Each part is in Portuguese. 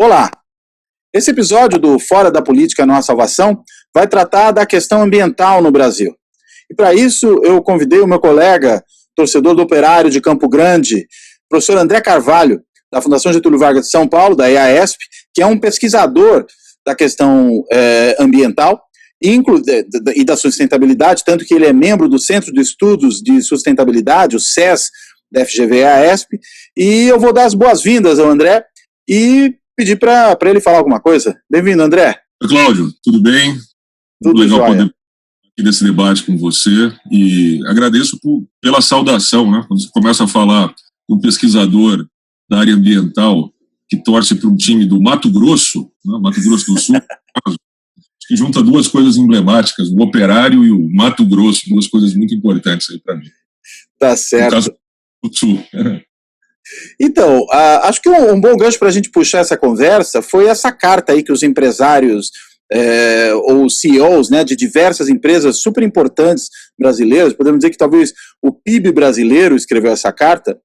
Olá! Esse episódio do Fora da Política Não Há Salvação vai tratar da questão ambiental no Brasil. E para isso eu convidei o meu colega, torcedor do Operário de Campo Grande, professor André Carvalho, da Fundação Getúlio Vargas de São Paulo, da EAESP, que é um pesquisador da questão ambiental e da sustentabilidade, tanto que ele é membro do Centro de Estudos de Sustentabilidade, o SES, da FGV-EAESP, e eu vou dar as boas-vindas ao André e pedir para ele falar alguma coisa. Bem-vindo, André. Oi, Cláudio, tudo bem? Tudo legal jóia. Poder aqui nesse debate com você e agradeço pela saudação, né? Quando você começa a falar de um pesquisador da área ambiental que torce para um time do Mato Grosso, né? Mato Grosso do Sul, que junta duas coisas emblemáticas, o Operário e o Mato Grosso, duas coisas muito importantes aí para mim. Tá certo. No caso do Sul. Então, acho que um bom gancho para a gente puxar essa conversa foi essa carta aí que os empresários ou CEOs, né, de diversas empresas super importantes brasileiras, podemos dizer que talvez o PIB brasileiro escreveu essa carta,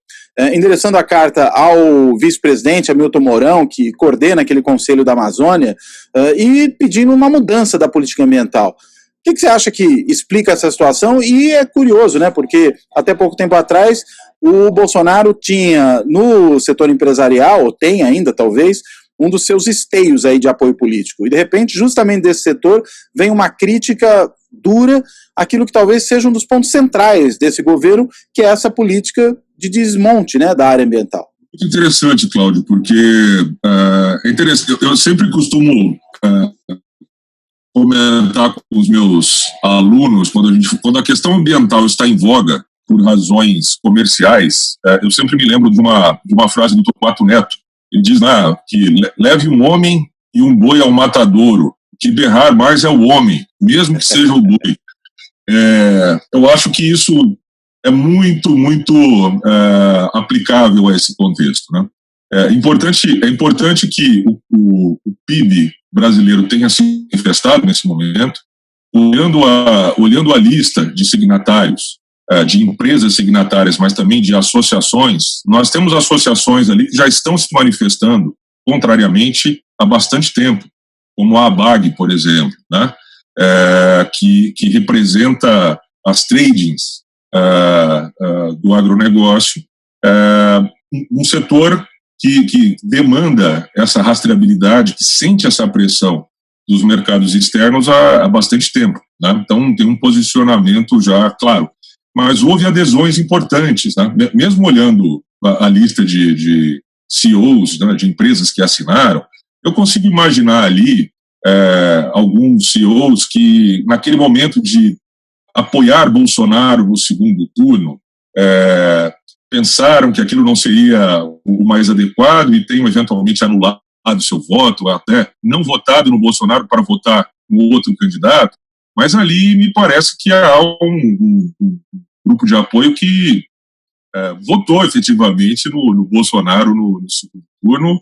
endereçando a carta ao vice-presidente Hamilton Mourão, que coordena aquele Conselho da Amazônia, e pedindo uma mudança da política ambiental. O que você acha que explica essa situação? E é curioso, né, porque até pouco tempo atrás o Bolsonaro tinha no setor empresarial, ou tem ainda talvez, um dos seus esteios aí de apoio político. E de repente, justamente desse setor, vem uma crítica dura àquilo que talvez seja um dos pontos centrais desse governo, que é essa política de desmonte, né, da área ambiental. Muito interessante, Cláudio, porque é interessante. Eu sempre costumo comentar com os meus alunos, quando a questão ambiental está em voga por razões comerciais, eu sempre me lembro de uma frase do Torquato Neto. Ele diz que leve um homem e um boi ao matadouro, o que berrar mais é o homem, mesmo que seja o boi. Eu acho que isso é muito aplicável a esse contexto, né? É importante que o PIB brasileiro tenha se manifestado nesse momento, olhando a lista de signatários, de empresas signatárias, mas também de associações. Nós temos associações ali que já estão se manifestando contrariamente há bastante tempo, como a ABAG, por exemplo, né? Que representa as tradings do agronegócio, um setor que demanda essa rastreabilidade, que sente essa pressão dos mercados externos há bastante tempo, né? Então tem um posicionamento já claro. Mas houve adesões importantes, né? Mesmo olhando a lista de CEOs, né, de empresas que assinaram, eu consigo imaginar ali alguns CEOs que, naquele momento de apoiar Bolsonaro no segundo turno, pensaram que aquilo não seria o mais adequado e tenham eventualmente anulado seu voto, até não votado no Bolsonaro para votar no outro candidato, mas ali me parece que há um grupo de apoio que votou efetivamente no Bolsonaro no segundo turno,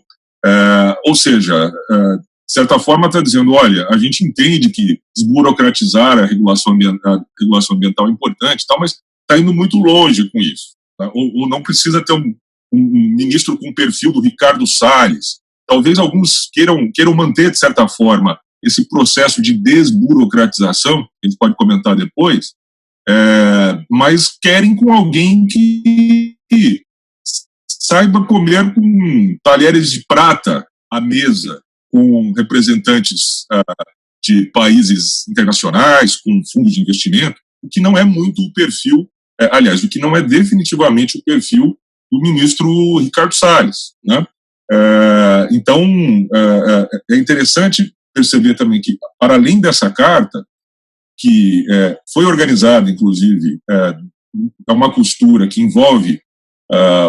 ou seja, de certa forma está dizendo, olha, a gente entende que desburocratizar a regulação ambiental é importante, mas está indo muito longe com isso. Tá? Ou não precisa ter um ministro com o perfil do Ricardo Salles. Talvez alguns queiram manter, de certa forma, esse processo de desburocratização, que a gente pode comentar depois, mas querem com alguém que saiba comer com talheres de prata à mesa, com representantes de países internacionais, com fundos de investimento, o que não é muito o perfil, aliás, o que não é definitivamente o perfil do ministro Ricardo Salles, né? Então, é interessante perceber também que, para além dessa carta, que foi organizada, inclusive, é uma costura que envolve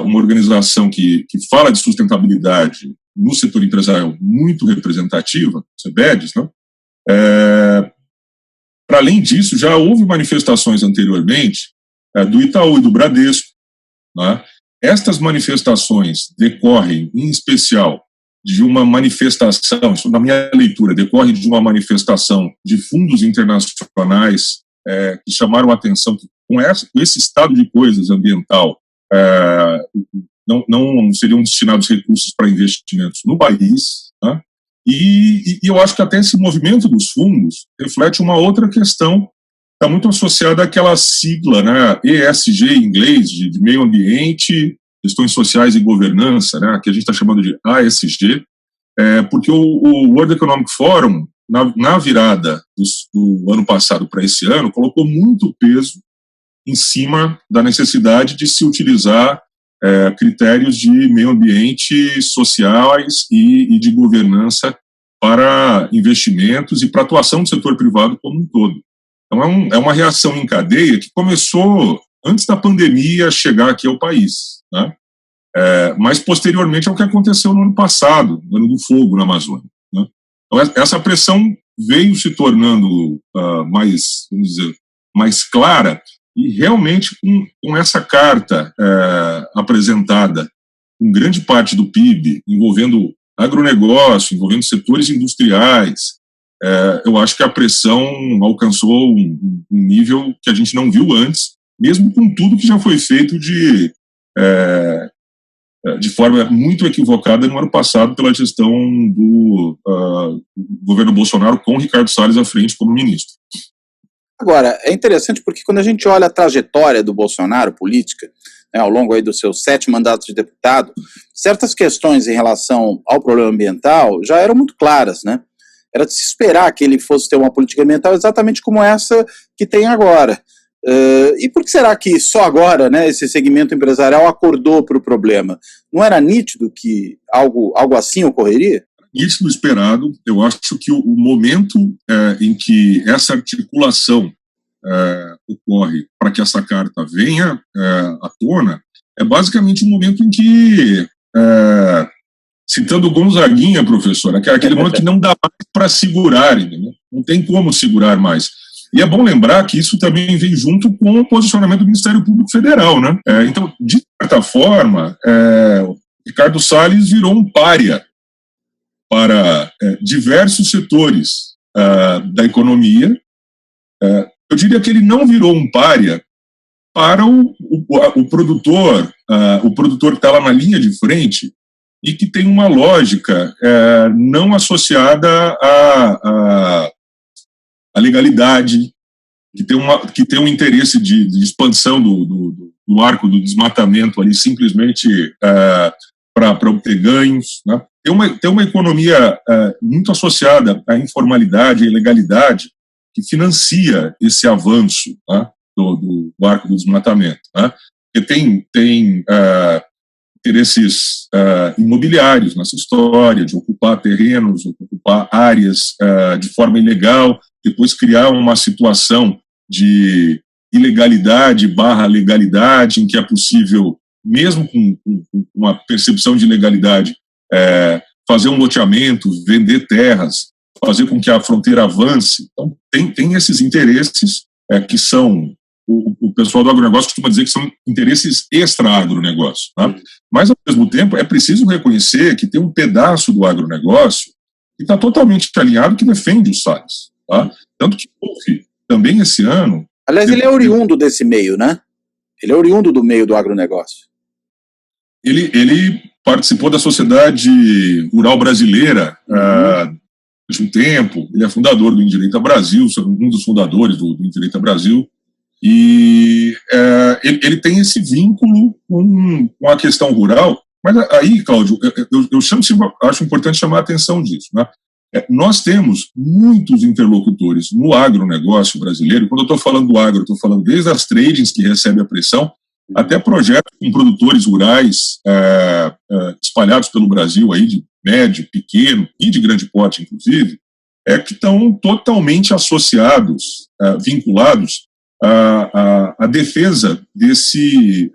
uma organização que fala de sustentabilidade no setor empresarial muito representativa, CEBEDES, né? Para além disso, já houve manifestações anteriormente do Itaú e do Bradesco, né? Estas manifestações decorrem, em especial, de uma manifestação, isso na minha leitura, decorre de uma manifestação de fundos internacionais que chamaram a atenção que com esse estado de coisas ambiental não seriam destinados recursos para investimentos no país, Tá? E eu acho que até esse movimento dos fundos reflete uma outra questão, está muito associada àquela sigla, né, ESG em inglês, de meio ambiente, questões sociais e governança, né, que a gente está chamando de ASG, porque o World Economic Forum, na virada do ano passado para esse ano, colocou muito peso em cima da necessidade de se utilizar critérios de meio ambiente, sociais e de governança para investimentos e para a atuação do setor privado como um todo. Então, é uma reação em cadeia que começou antes da pandemia chegar aqui ao país, né? Mas, posteriormente, é o que aconteceu no ano passado, no ano do fogo na Amazônia, né? Então, essa pressão veio se tornando mais, vamos dizer, mais clara, e realmente com essa carta apresentada com grande parte do PIB, envolvendo agronegócio, envolvendo setores industriais, eu acho que a pressão alcançou um nível que a gente não viu antes, mesmo com tudo que já foi feito de forma muito equivocada no ano passado pela gestão do governo Bolsonaro, com Ricardo Salles à frente como ministro. Agora, é interessante porque quando a gente olha a trajetória do Bolsonaro política, né, ao longo aí dos seus 7 mandatos de deputado, certas questões em relação ao problema ambiental já eram muito claras, né? Era de se esperar que ele fosse ter uma política ambiental exatamente como essa que tem agora. E por que será que só agora, né, esse segmento empresarial acordou para o problema? Não era nítido que algo assim ocorreria? Nítido, esperado. Eu acho que o momento em que essa articulação ocorre para que essa carta venha à tona é basicamente um momento em que, citando Gonzaguinha, professor, aquele momento que não dá mais para segurar, entendeu? Não tem como segurar mais. E é bom lembrar que isso também vem junto com o posicionamento do Ministério Público Federal, né? Então, de certa forma, Ricardo Salles virou um pária para diversos setores da economia. Eu diria que ele não virou um pária para o produtor que está lá na linha de frente e que tem uma lógica não associada à legalidade, que tem um interesse de expansão do arco do desmatamento ali simplesmente para obter ganhos, né? Tem uma economia muito associada à informalidade, à ilegalidade, que financia esse avanço, né, do arco do desmatamento, né? Porque tem interesses imobiliários nessa história, de ocupar terrenos, ocupar áreas de forma ilegal, depois criar uma situação de ilegalidade / legalidade, em que é possível, mesmo com uma percepção de ilegalidade, fazer um loteamento, vender terras, fazer com que a fronteira avance. Então, tem esses interesses que são, o pessoal do agronegócio costuma dizer que são interesses extra-agronegócio, tá? Mas, ao mesmo tempo, é preciso reconhecer que tem um pedaço do agronegócio que está totalmente alinhado, que defende os Salles, tá? Tanto que houve também esse ano... Aliás, ele é oriundo desse meio, né? Ele é oriundo do meio do agronegócio. Ele participou da Sociedade Rural Brasileira de um tempo. Ele é fundador do Indireita Brasil, um dos fundadores do Indireita Brasil, e ele tem esse vínculo com a questão rural. Mas aí, Cláudio, acho importante chamar a atenção disso, né? Nós temos muitos interlocutores no agronegócio brasileiro. Quando eu estou falando do agro, eu estou falando desde as tradings que recebem a pressão, até projetos com produtores rurais espalhados pelo Brasil, aí, de médio, pequeno e de grande porte, inclusive, que estão totalmente associados, vinculados à defesa desse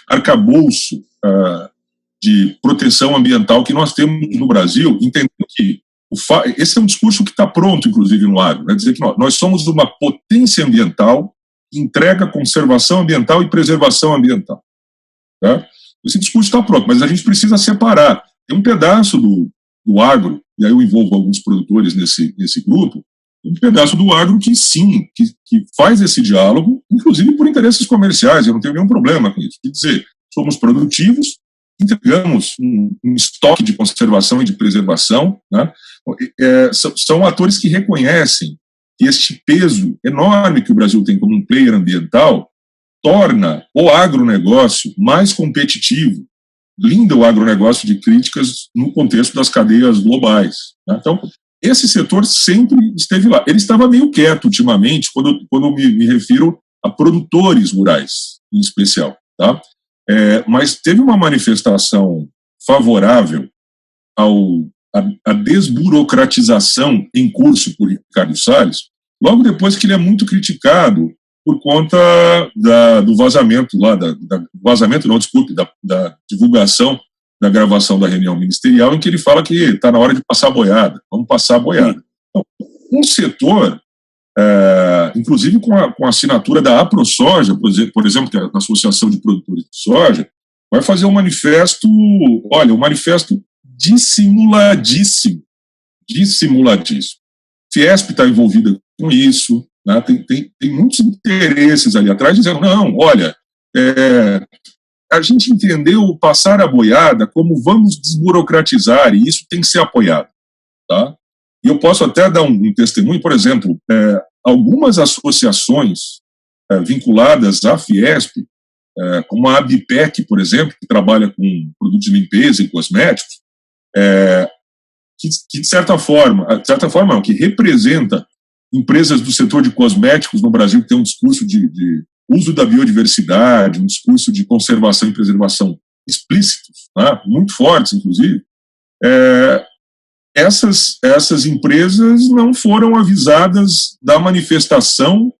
arcabouço de proteção ambiental que nós temos no Brasil, entendendo que esse é um discurso que está pronto, inclusive, no agro, né? Dizer que nós somos uma potência ambiental que entrega conservação ambiental e preservação ambiental. Tá? Esse discurso está pronto, mas a gente precisa separar. Tem um pedaço do agro, e aí eu envolvo alguns produtores nesse grupo, um pedaço do agro que sim, que faz esse diálogo, inclusive por interesses comerciais. Eu não tenho nenhum problema com isso. Quer dizer, somos produtivos, entregamos um estoque de conservação e de preservação, né? São atores que reconhecem que este peso enorme que o Brasil tem como um player ambiental torna o agronegócio mais competitivo, blinda o agronegócio de críticas no contexto das cadeias globais, né? Então, esse setor sempre esteve lá. Ele estava meio quieto ultimamente, quando eu me refiro a produtores rurais, em especial, tá? Mas teve uma manifestação favorável à desburocratização em curso por Ricardo Salles, logo depois que ele é muito criticado por conta do vazamento lá, vazamento não, desculpe, da divulgação da gravação da reunião ministerial, em que ele fala que está na hora de passar a boiada, vamos passar a boiada. Então, um setor, inclusive com a assinatura da AproSoja, por exemplo, que é a Associação de Produtores de Soja, vai fazer um manifesto, olha, um manifesto dissimuladíssimo. Fiesp está envolvida com isso, né? Tem muitos interesses ali atrás dizendo, não, olha, a gente entendeu passar a boiada como vamos desburocratizar, e isso tem que ser apoiado, tá? E eu posso até dar um testemunho, por exemplo, algumas associações vinculadas à Fiesp, como a Abipec, por exemplo, que trabalha com produtos de limpeza e cosméticos, que de certa forma não, que representa empresas do setor de cosméticos no Brasil que tem um discurso de uso da biodiversidade, um discurso de conservação e preservação explícitos, né, muito fortes, inclusive, essas empresas não foram avisadas da manifestação,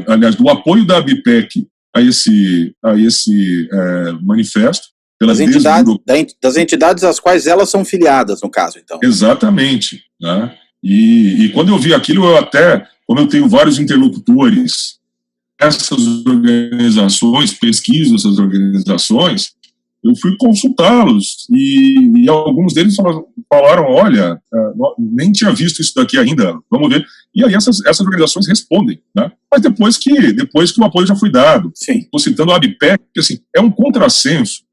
aliás, do apoio da ABPEC a esse manifesto. Das entidades às quais elas são filiadas, no caso, então. Exatamente, né? E quando eu vi aquilo, como eu tenho vários interlocutores, essas organizações, pesquiso essas organizações, eu fui consultá-los e alguns deles falaram, olha, nem tinha visto isso daqui ainda, vamos ver. E aí essas organizações respondem, né? Mas depois que o apoio já foi dado. Estou citando a ABPEC, que assim, é um contrassenso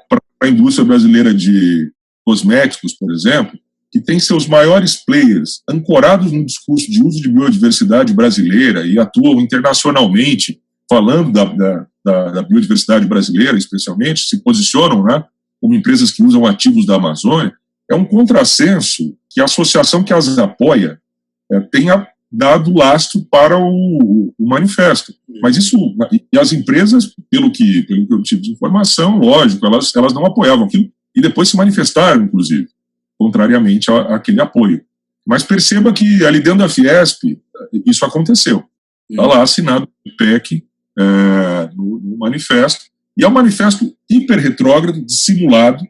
para a indústria brasileira de cosméticos, por exemplo, que tem seus maiores players ancorados no discurso de uso de biodiversidade brasileira e atuam internacionalmente falando da biodiversidade brasileira, especialmente, se posicionam, né, como empresas que usam ativos da Amazônia. É um contrassenso que a associação que as apoia tenha dado lastro para o manifesto. Mas isso, e as empresas, pelo que eu tive de informação, lógico, elas não apoiavam aquilo e depois se manifestaram, inclusive, contrariamente àquele apoio. Mas perceba que ali dentro da Fiesp, isso aconteceu. Está lá assinado o PEC no manifesto, e é um manifesto hiper retrógrado, dissimulado,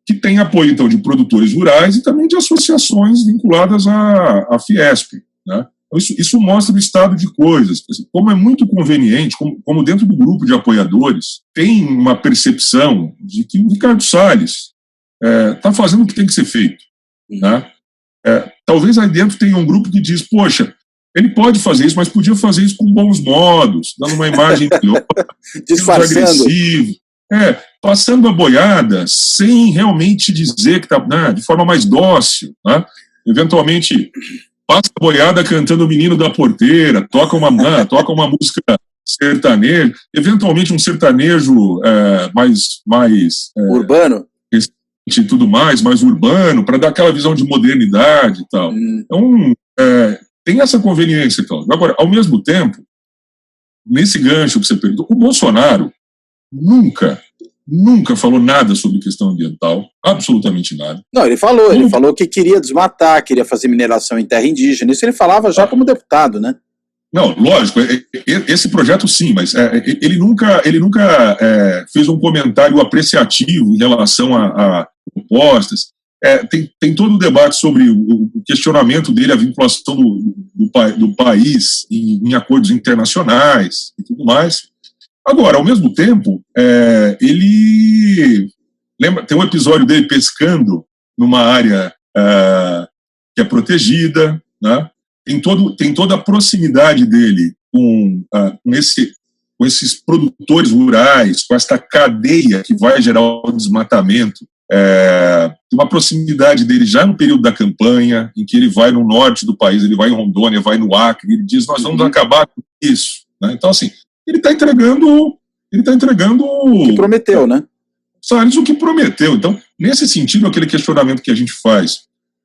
que tem apoio, então, de produtores rurais e também de associações vinculadas à Fiesp, né? Então, isso mostra o estado de coisas, como é muito conveniente, como dentro do grupo de apoiadores tem uma percepção de que o Ricardo Salles está fazendo o que tem que ser feito, né? Talvez aí dentro tenha um grupo que diz, poxa, ele pode fazer isso, mas podia fazer isso com bons modos, dando uma imagem melhor, disfarçando, agressivo, passando a boiada sem realmente dizer que está de forma mais dócil, né? Eventualmente passa a boiada cantando O Menino da Porteira, toca uma música sertaneja, eventualmente um sertanejo mais urbano e tudo mais urbano, para dar aquela visão de modernidade e tal. Então, tem essa conveniência, Cláudio. Agora, ao mesmo tempo, nesse gancho que você perguntou, o Bolsonaro nunca falou nada sobre questão ambiental, absolutamente nada. Não, ele falou que queria desmatar, queria fazer mineração em terra indígena, isso ele falava já como deputado, né? Não, lógico, esse projeto sim, mas ele nunca fez um comentário apreciativo em relação a propostas. Tem todo o debate sobre o questionamento dele, a vinculação do país em acordos internacionais e tudo mais. Agora, ao mesmo tempo, ele tem um episódio dele pescando numa área que é protegida, né? Tem toda a proximidade dele com com esses produtores rurais, com esta cadeia que vai gerar o desmatamento, uma proximidade dele já no período da campanha, em que ele vai no norte do país, ele vai em Rondônia, vai no Acre, ele diz, nós vamos acabar com isso. Né? Então, assim, ele está entregando o que prometeu, né? Salles o que prometeu. Então, nesse sentido, aquele questionamento que a gente faz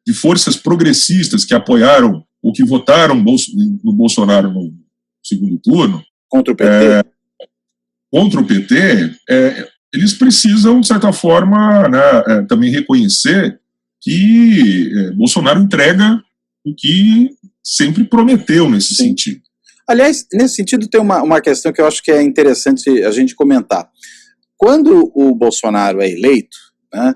de forças progressistas que apoiaram ou que votaram no Bolsonaro no segundo turno, contra o PT, eles precisam, de certa forma, né, também reconhecer que Bolsonaro entrega o que sempre prometeu nesse sentido. Aliás, nesse sentido, tem uma questão que eu acho que é interessante a gente comentar. Quando o Bolsonaro é eleito, né,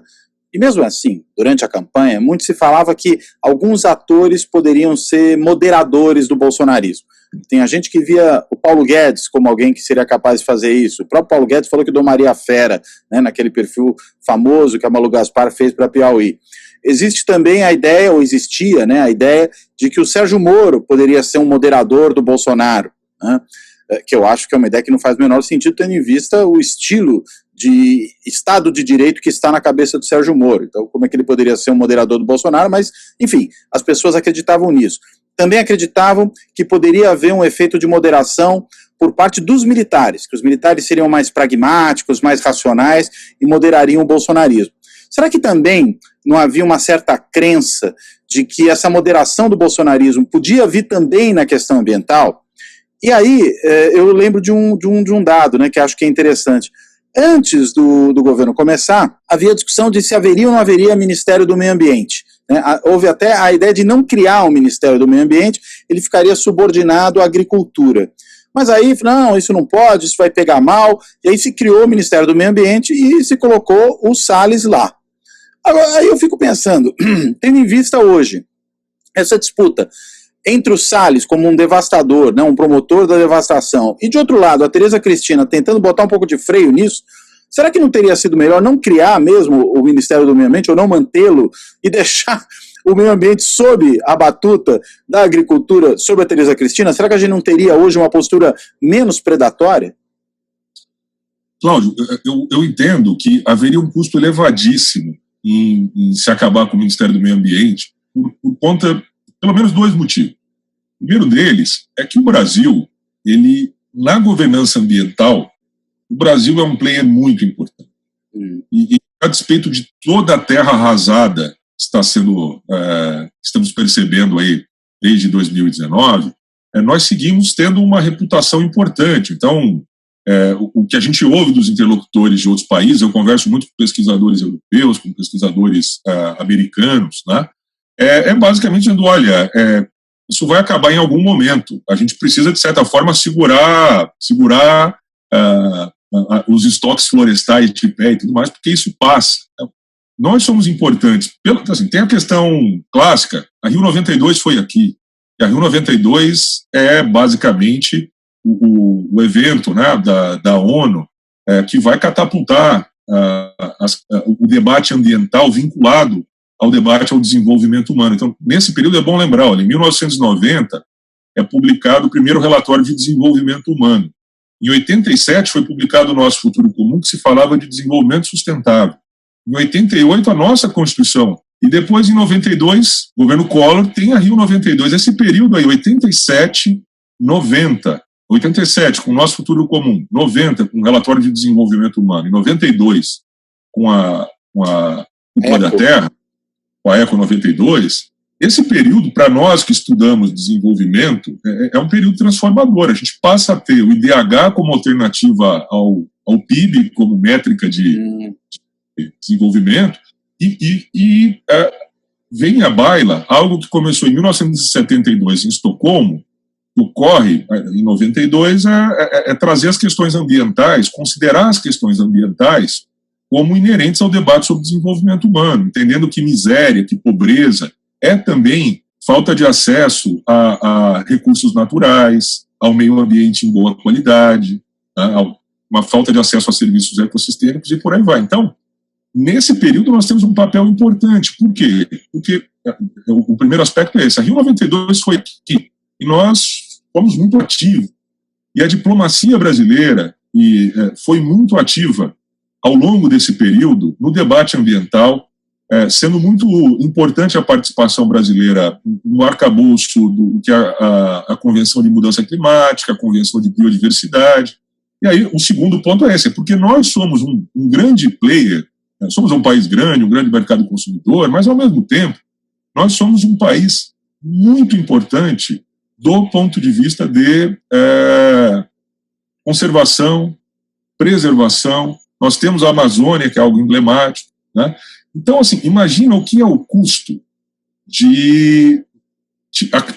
e mesmo assim, durante a campanha, muito se falava que alguns atores poderiam ser moderadores do bolsonarismo. Tem a gente que via o Paulo Guedes como alguém que seria capaz de fazer isso. O próprio Paulo Guedes falou que domaria a fera, né, naquele perfil famoso que a Malu Gaspar fez para Piauí. Existe também a ideia, ou existia, né, a ideia de que o Sérgio Moro poderia ser um moderador do Bolsonaro, né, que eu acho que é uma ideia que não faz o menor sentido, tendo em vista o estilo de Estado de Direito que está na cabeça do Sérgio Moro. Então, como é que ele poderia ser um moderador do Bolsonaro? Mas, enfim, as pessoas acreditavam nisso. Também acreditavam que poderia haver um efeito de moderação por parte dos militares, que os militares seriam mais pragmáticos, mais racionais e moderariam o bolsonarismo. Será que também não havia uma certa crença de que essa moderação do bolsonarismo podia vir também na questão ambiental? E aí, eu lembro de um dado, né, que acho que é interessante. Antes do governo começar, havia discussão de se haveria ou não haveria Ministério do Meio Ambiente. Né? Houve até a ideia de não criar um Ministério do Meio Ambiente, ele ficaria subordinado à agricultura. Mas aí, não, isso não pode, isso vai pegar mal, e aí se criou o Ministério do Meio Ambiente e se colocou o Salles lá. Agora, aí eu fico pensando, tendo em vista hoje essa disputa entre o Salles como um devastador, né, um promotor da devastação, e de outro lado a Tereza Cristina tentando botar um pouco de freio nisso, será que não teria sido melhor não criar mesmo o Ministério do Meio Ambiente, ou não mantê-lo, e deixar o meio ambiente sob a batuta da agricultura, sob a Tereza Cristina? Será que a gente não teria hoje uma postura menos predatória? Cláudio, eu entendo que haveria um custo elevadíssimo em se acabar com o Ministério do Meio Ambiente por conta, pelo menos, dois motivos. O primeiro deles é que o Brasil, na governança ambiental, o Brasil é um player muito importante. E a despeito de toda a terra arrasada que estamos percebendo aí desde 2019, nós seguimos tendo uma reputação importante. Então, o que a gente ouve dos interlocutores de outros países, eu converso muito com pesquisadores europeus, com pesquisadores americanos, né? Basicamente dizendo, olha, isso vai acabar em algum momento. A gente precisa, de certa forma, segurar os estoques florestais de pé e tudo mais, porque isso passa. Nós somos importantes. Assim, tem a questão clássica, a Rio 92 foi aqui, e a Rio 92 é basicamente o evento, né, da ONU que vai catapultar o debate ambiental vinculado ao debate ao desenvolvimento humano. Então, nesse período é bom lembrar, olha, em 1990 é publicado o primeiro relatório de desenvolvimento humano. Em 87 foi publicado o Nosso Futuro Comum, que se falava de desenvolvimento sustentável. Em 88 a nossa Constituição. E depois, em 92, o governo Collor tem a Rio 92. Esse período aí, 87, 90. 87, com o Nosso Futuro Comum. 90, com o Relatório de Desenvolvimento Humano. Em 92, com a Cúpula da Terra, com a ECO 92, esse período, para nós que estudamos desenvolvimento, é um período transformador. A gente passa a ter o IDH como alternativa ao PIB, como métrica de desenvolvimento, e vem à baila algo que começou em 1972 em Estocolmo, que ocorre em 92, trazer as questões ambientais, considerar as questões ambientais como inerentes ao debate sobre desenvolvimento humano, entendendo que miséria, que pobreza é também falta de acesso a recursos naturais, ao meio ambiente em boa qualidade, uma falta de acesso a serviços ecossistêmicos e por aí vai. Então, nesse período nós temos um papel importante. Por quê? Porque o primeiro aspecto é esse. A Rio 92 foi aqui e nós fomos muito ativos E a diplomacia brasileira foi muito ativa ao longo desse período no debate ambiental, sendo muito importante a participação brasileira no arcabouço do que a Convenção de Mudança Climática, a Convenção de Biodiversidade. E aí o segundo ponto é esse, porque nós somos um grande player, somos um país grande, um grande mercado consumidor, mas ao mesmo tempo nós somos um país muito importante do ponto de vista de conservação, preservação. Nós temos a Amazônia, que é algo emblemático, né? Então, assim, imagina o que é o custo de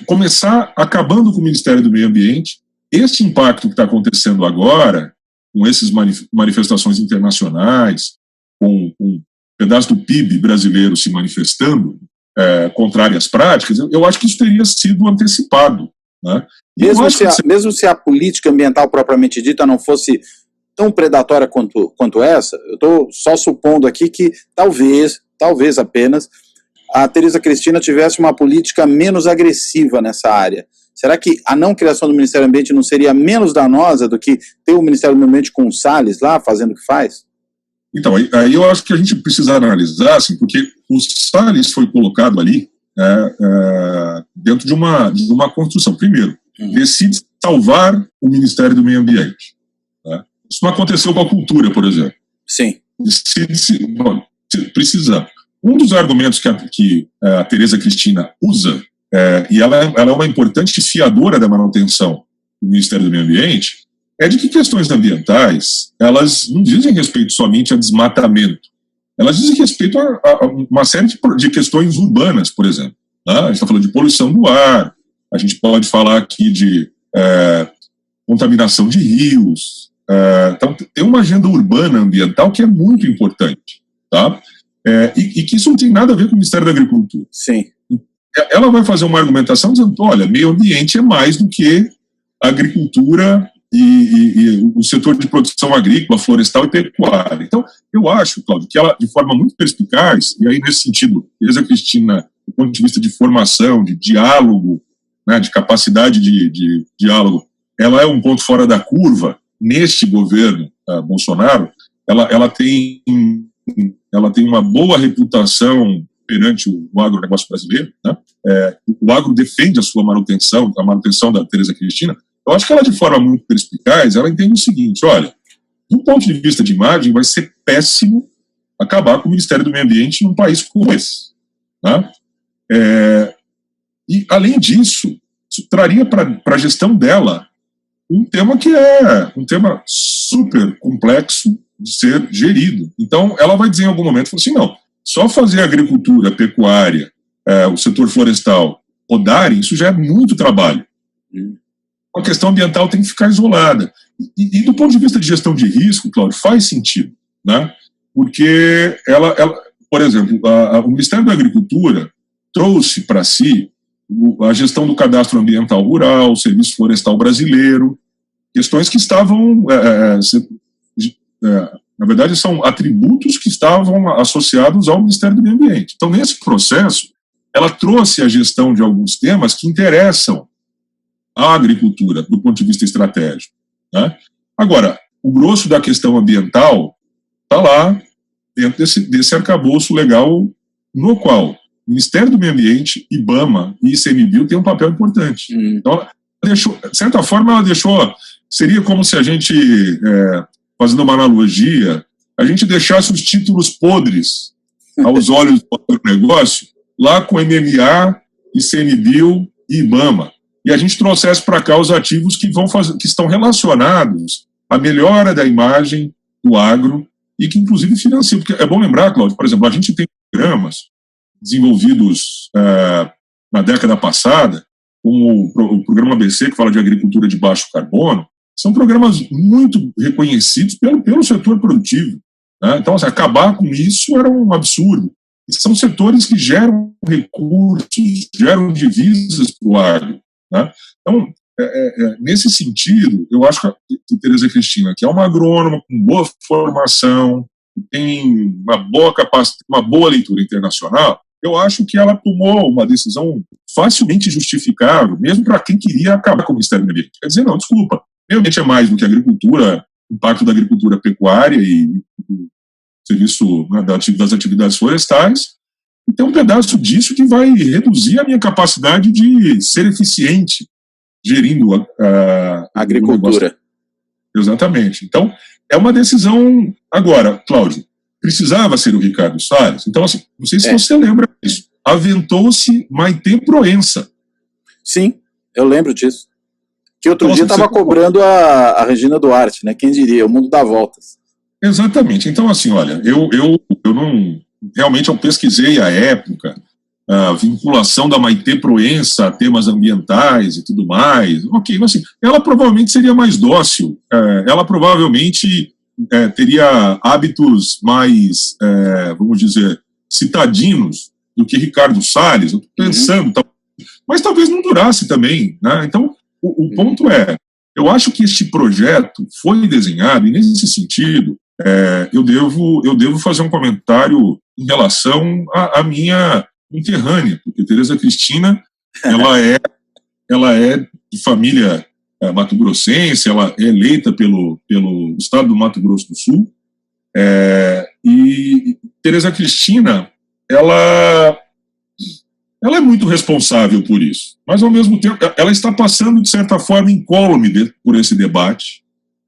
começar acabando com o Ministério do Meio Ambiente. Este impacto que está acontecendo agora, com essas manifestações internacionais, com um pedaço do PIB brasileiro se manifestando contrário às práticas, eu acho que isso teria sido antecipado, né? Mesmo se a política ambiental propriamente dita não fosse tão predatória quanto essa, eu estou só supondo aqui que talvez apenas, a Tereza Cristina tivesse uma política menos agressiva nessa área. Será que a não criação do Ministério do Ambiente não seria menos danosa do que ter o Ministério do Ambiente com o Salles lá, fazendo o que faz? Então, aí eu acho que a gente precisa analisar, assim, porque o Salles foi colocado ali dentro de uma construção. Primeiro, decide salvar o Ministério do Meio Ambiente. Tá? Isso não aconteceu com a cultura, por exemplo. Sim. Precisamos. Um dos argumentos que a Tereza Cristina usa, e ela é uma importante fiadora da manutenção do Ministério do Meio Ambiente, é de que questões ambientais, elas não dizem respeito somente a desmatamento, elas dizem respeito a uma série de questões urbanas, por exemplo. Né? A gente está falando de poluição do ar, a gente pode falar aqui de contaminação de rios. Então, tem uma agenda urbana ambiental que é muito importante, tá? E que isso não tem nada a ver com o Ministério da Agricultura. Sim. Ela vai fazer uma argumentação dizendo, olha, meio ambiente é mais do que agricultura e o setor de produção agrícola, florestal e pecuária. Então, eu acho, Cláudio, que ela, de forma muito perspicaz, e aí nesse sentido, Tereza Cristina, do ponto de vista de formação, de diálogo, né, de capacidade de diálogo, ela é um ponto fora da curva neste governo Bolsonaro. Ela tem uma boa reputação perante o agronegócio brasileiro, né? O agro defende a sua manutenção, a manutenção da Tereza Cristina. Eu acho que ela, de forma muito perspicaz, ela entende o seguinte, olha, do ponto de vista de imagem, vai ser péssimo acabar com o Ministério do Meio Ambiente num país como esse. Né? E, além disso, isso traria para a gestão dela um tema que é um tema super complexo de ser gerido. Então, ela vai dizer em algum momento, assim, não, só fazer a agricultura, a pecuária, o setor florestal rodarem, isso já é muito trabalho. A questão ambiental tem que ficar isolada. E do ponto de vista de gestão de risco, Cláudio, faz sentido, né? Porque ela, por exemplo, o Ministério da Agricultura trouxe para si a gestão do cadastro ambiental rural, o Serviço Florestal Brasileiro, questões que estavam, na verdade, são atributos que estavam associados ao Ministério do Meio Ambiente. Então, nesse processo, ela trouxe a gestão de alguns temas que interessam à agricultura, do ponto de vista estratégico. Né? Agora, o grosso da questão ambiental está lá, dentro desse arcabouço legal, no qual o Ministério do Meio Ambiente, IBAMA e ICMBio têm um papel importante. Então, ela deixou, de certa forma, ela deixou... Seria como se a gente, fazendo uma analogia, a gente deixasse os títulos podres aos olhos do negócio, lá com MMA, ICMBio e IBAMA. E a gente trouxesse para cá os ativos que estão relacionados à melhora da imagem do agro e que, inclusive, financiam. Porque é bom lembrar, Cláudio, por exemplo, a gente tem programas desenvolvidos na década passada, como o programa ABC, que fala de agricultura de baixo carbono, são programas muito reconhecidos pelo setor produtivo. Né? Então, assim, acabar com isso era um absurdo. E são setores que geram recursos, geram divisas para o agro. Né? Então, nesse sentido, eu acho que Tereza Cristina, que é uma agrônoma com boa formação, tem uma boa capacidade, uma boa leitura internacional, eu acho que ela tomou uma decisão facilmente justificável, mesmo para quem queria acabar com o Ministério do Meio Ambiente. Quer dizer, não, desculpa, realmente é mais do que agricultura, impacto da agricultura pecuária e do serviço, né, das atividades florestais, e tem um pedaço disso que vai reduzir a minha capacidade de ser eficiente gerindo a agricultura. Exatamente. Então, é uma decisão. Agora, Cláudio, precisava ser o Ricardo Salles? Então, assim, não sei se você lembra disso. Aventou-se Maitê Proença. Sim, eu lembro disso. Que outro dia estava cobrando a Regina Duarte, né? Quem diria? O mundo dá voltas. Exatamente. Então, assim, olha, eu não. Realmente, eu pesquisei a época, a vinculação da Maitê Proença a temas ambientais e tudo mais. Ok, assim, ela provavelmente seria mais dócil, ela provavelmente teria hábitos mais, vamos dizer, citadinos do que Ricardo Salles, eu estou pensando, mas talvez não durasse também, né? Então, o ponto é, eu acho que este projeto foi desenhado, e nesse sentido, eu devo fazer um comentário em relação à minha conterrânea, porque Tereza Cristina, ela é de família mato-grossense, ela é eleita pelo estado do Mato Grosso do Sul, e Tereza Cristina, ela é muito responsável por isso, mas ao mesmo tempo ela está passando de certa forma incólume por esse debate.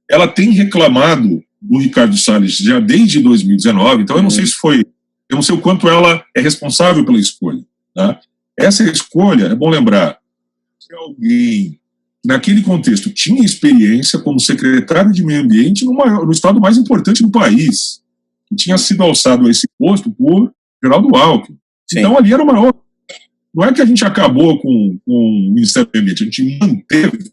Ela tem reclamado do Ricardo Salles já desde 2019, então eu não sei se foi, eu não sei o quanto ela é responsável pela escolha, tá? Essa escolha, é bom lembrar, se alguém naquele contexto tinha experiência como secretário de meio ambiente no estado mais importante do país, que tinha sido alçado a esse posto por Geraldo Alckmin. Sim. Então ali era uma. Não é que a gente acabou com o Ministério do Meio Ambiente, a gente manteve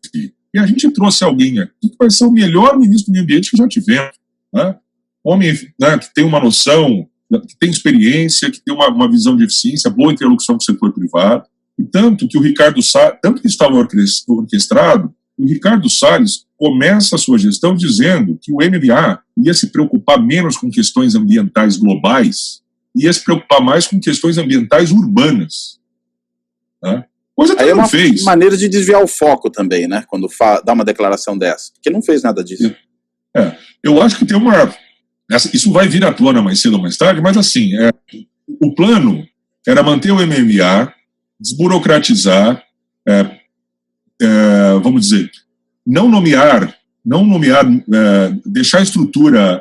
e a gente trouxe alguém aqui que vai ser o melhor ministro do Meio Ambiente que já tivemos. Né? Homem, né, que tem uma noção, que tem experiência, que tem uma visão de eficiência, boa interlocução com o setor privado. E tanto que o Ricardo Salles, tanto que estava orquestrado, o Ricardo Salles começa a sua gestão dizendo que o MMA ia se preocupar menos com questões ambientais globais, ia se preocupar mais com questões ambientais urbanas. Né? Coisa que ele não fez. É uma maneira de desviar o foco também, né? Quando dá uma declaração dessa, porque não fez nada disso. Eu acho que tem isso vai vir à tona mais cedo ou mais tarde, mas assim, o plano era manter o MMA, desburocratizar, vamos dizer, não nomear, deixar a estrutura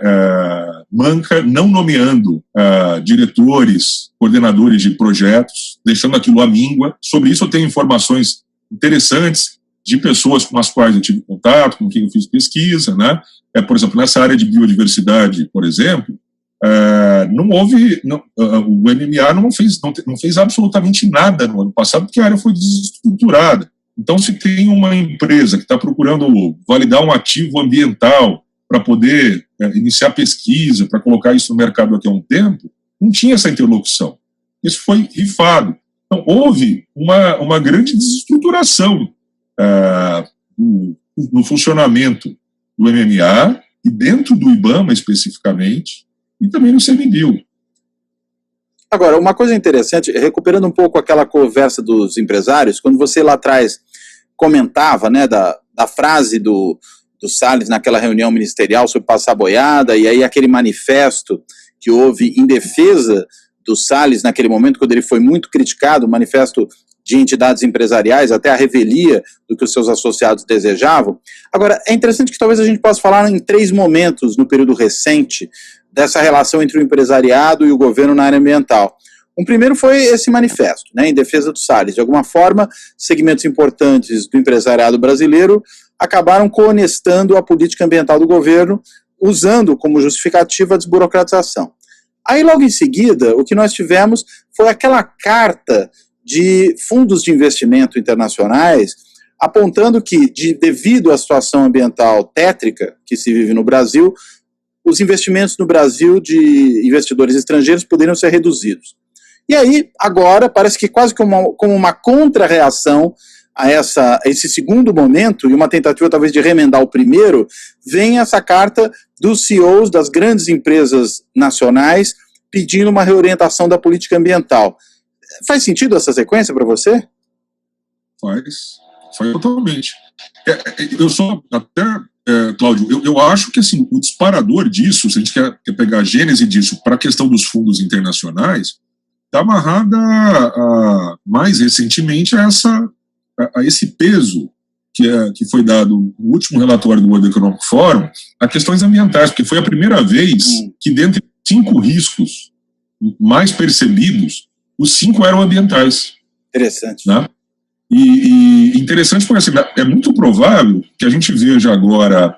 manca, não nomeando diretores, coordenadores de projetos, deixando aquilo à míngua. Sobre isso eu tenho informações interessantes de pessoas com as quais eu tive contato, com quem eu fiz pesquisa, né? Por exemplo, nessa área de biodiversidade, por exemplo, não houve, o MMA não fez absolutamente nada no ano passado, porque a área foi desestruturada. Então, se tem uma empresa que está procurando validar um ativo ambiental para poder iniciar pesquisa, para colocar isso no mercado daqui a um tempo, não tinha essa interlocução. Isso foi rifado. Então, houve uma grande desestruturação no funcionamento do MMA e dentro do IBAMA especificamente, e também no CMBio. Agora, uma coisa interessante, recuperando um pouco aquela conversa dos empresários, quando você lá atrás comentava, né, da frase do Salles naquela reunião ministerial sobre passar boiada, e aí aquele manifesto que houve em defesa do Salles naquele momento, quando ele foi muito criticado, o manifesto de entidades empresariais, até a revelia do que os seus associados desejavam. Agora, é interessante que talvez a gente possa falar em 3 momentos no período recente dessa relação entre o empresariado e o governo na área ambiental. Um primeiro foi esse manifesto, né, em defesa do Salles. De alguma forma, segmentos importantes do empresariado brasileiro acabaram coonestando a política ambiental do governo, usando como justificativa a desburocratização. Aí, logo em seguida, o que nós tivemos foi aquela carta de fundos de investimento internacionais apontando que, devido à situação ambiental tétrica que se vive no Brasil, os investimentos no Brasil de investidores estrangeiros poderiam ser reduzidos. E aí, agora, parece que quase como uma contra-reação a esse segundo momento, e uma tentativa talvez de remendar o primeiro, vem essa carta dos CEOs das grandes empresas nacionais pedindo uma reorientação da política ambiental. Faz sentido essa sequência para você? Faz. Faz totalmente. Eu só, até, Cláudio, eu acho que assim, o disparador disso, se a gente quer pegar a gênese disso para a questão dos fundos internacionais, está amarrada mais recentemente a esse peso que foi dado no último relatório do World Economic Forum a questões ambientais, porque foi a primeira vez que, dentre 5 riscos mais percebidos, os 5 eram ambientais. Interessante. Né? E interessante porque assim, é muito provável que a gente veja agora,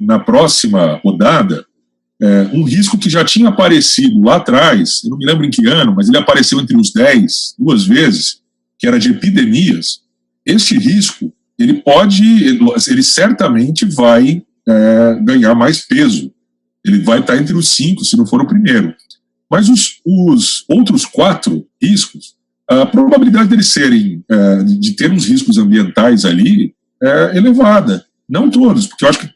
na próxima rodada, um risco que já tinha aparecido lá atrás, eu não me lembro em que ano, mas ele apareceu entre os 10, 2 vezes, que era de epidemias. Este risco, ele certamente vai ganhar mais peso. Ele vai estar entre os 5, se não for o primeiro. Mas os outros 4 riscos, a probabilidade deles de ter uns riscos ambientais ali é elevada. Não todos, porque eu acho que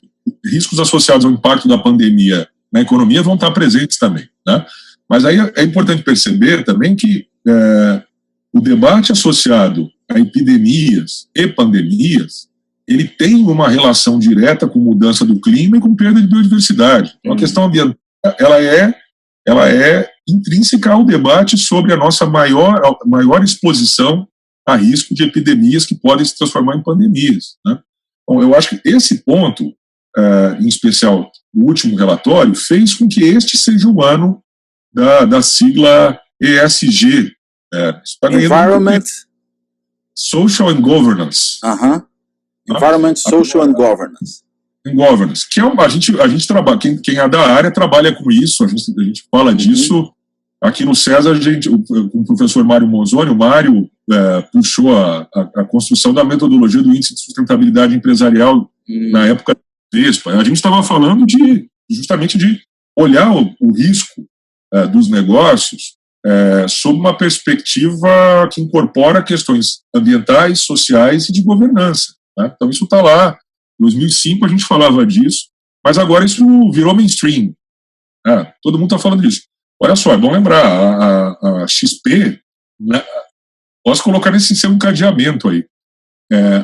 riscos associados ao impacto da pandemia na economia vão estar presentes também. Né? Mas aí é importante perceber também que o debate associado a epidemias e pandemias, ele tem uma relação direta com mudança do clima e com perda de biodiversidade. Então, a questão ambiental, ela é intrínseca ao debate sobre a nossa maior exposição a risco de epidemias que podem se transformar em pandemias. Né? Então, eu acho que esse ponto, em especial o último relatório, fez com que este seja o ano da sigla ESG. Environment, Social and Governance. Environment, Social and Governance. Governance, que a gente trabalha, quem é da área trabalha com isso, a gente fala disso aqui no César, com o professor Mário Monzoni. O Mário puxou a construção da metodologia do Índice de Sustentabilidade Empresarial na época da VESPA. A gente estava falando justamente de olhar o risco dos negócios sob uma perspectiva que incorpora questões ambientais, sociais e de governança. Né? Então isso está lá. Em 2005 a gente falava disso, mas agora isso virou mainstream. Todo mundo está falando disso. Olha só, é bom lembrar, a XP, né, posso colocar nesse seu encadeamento aí,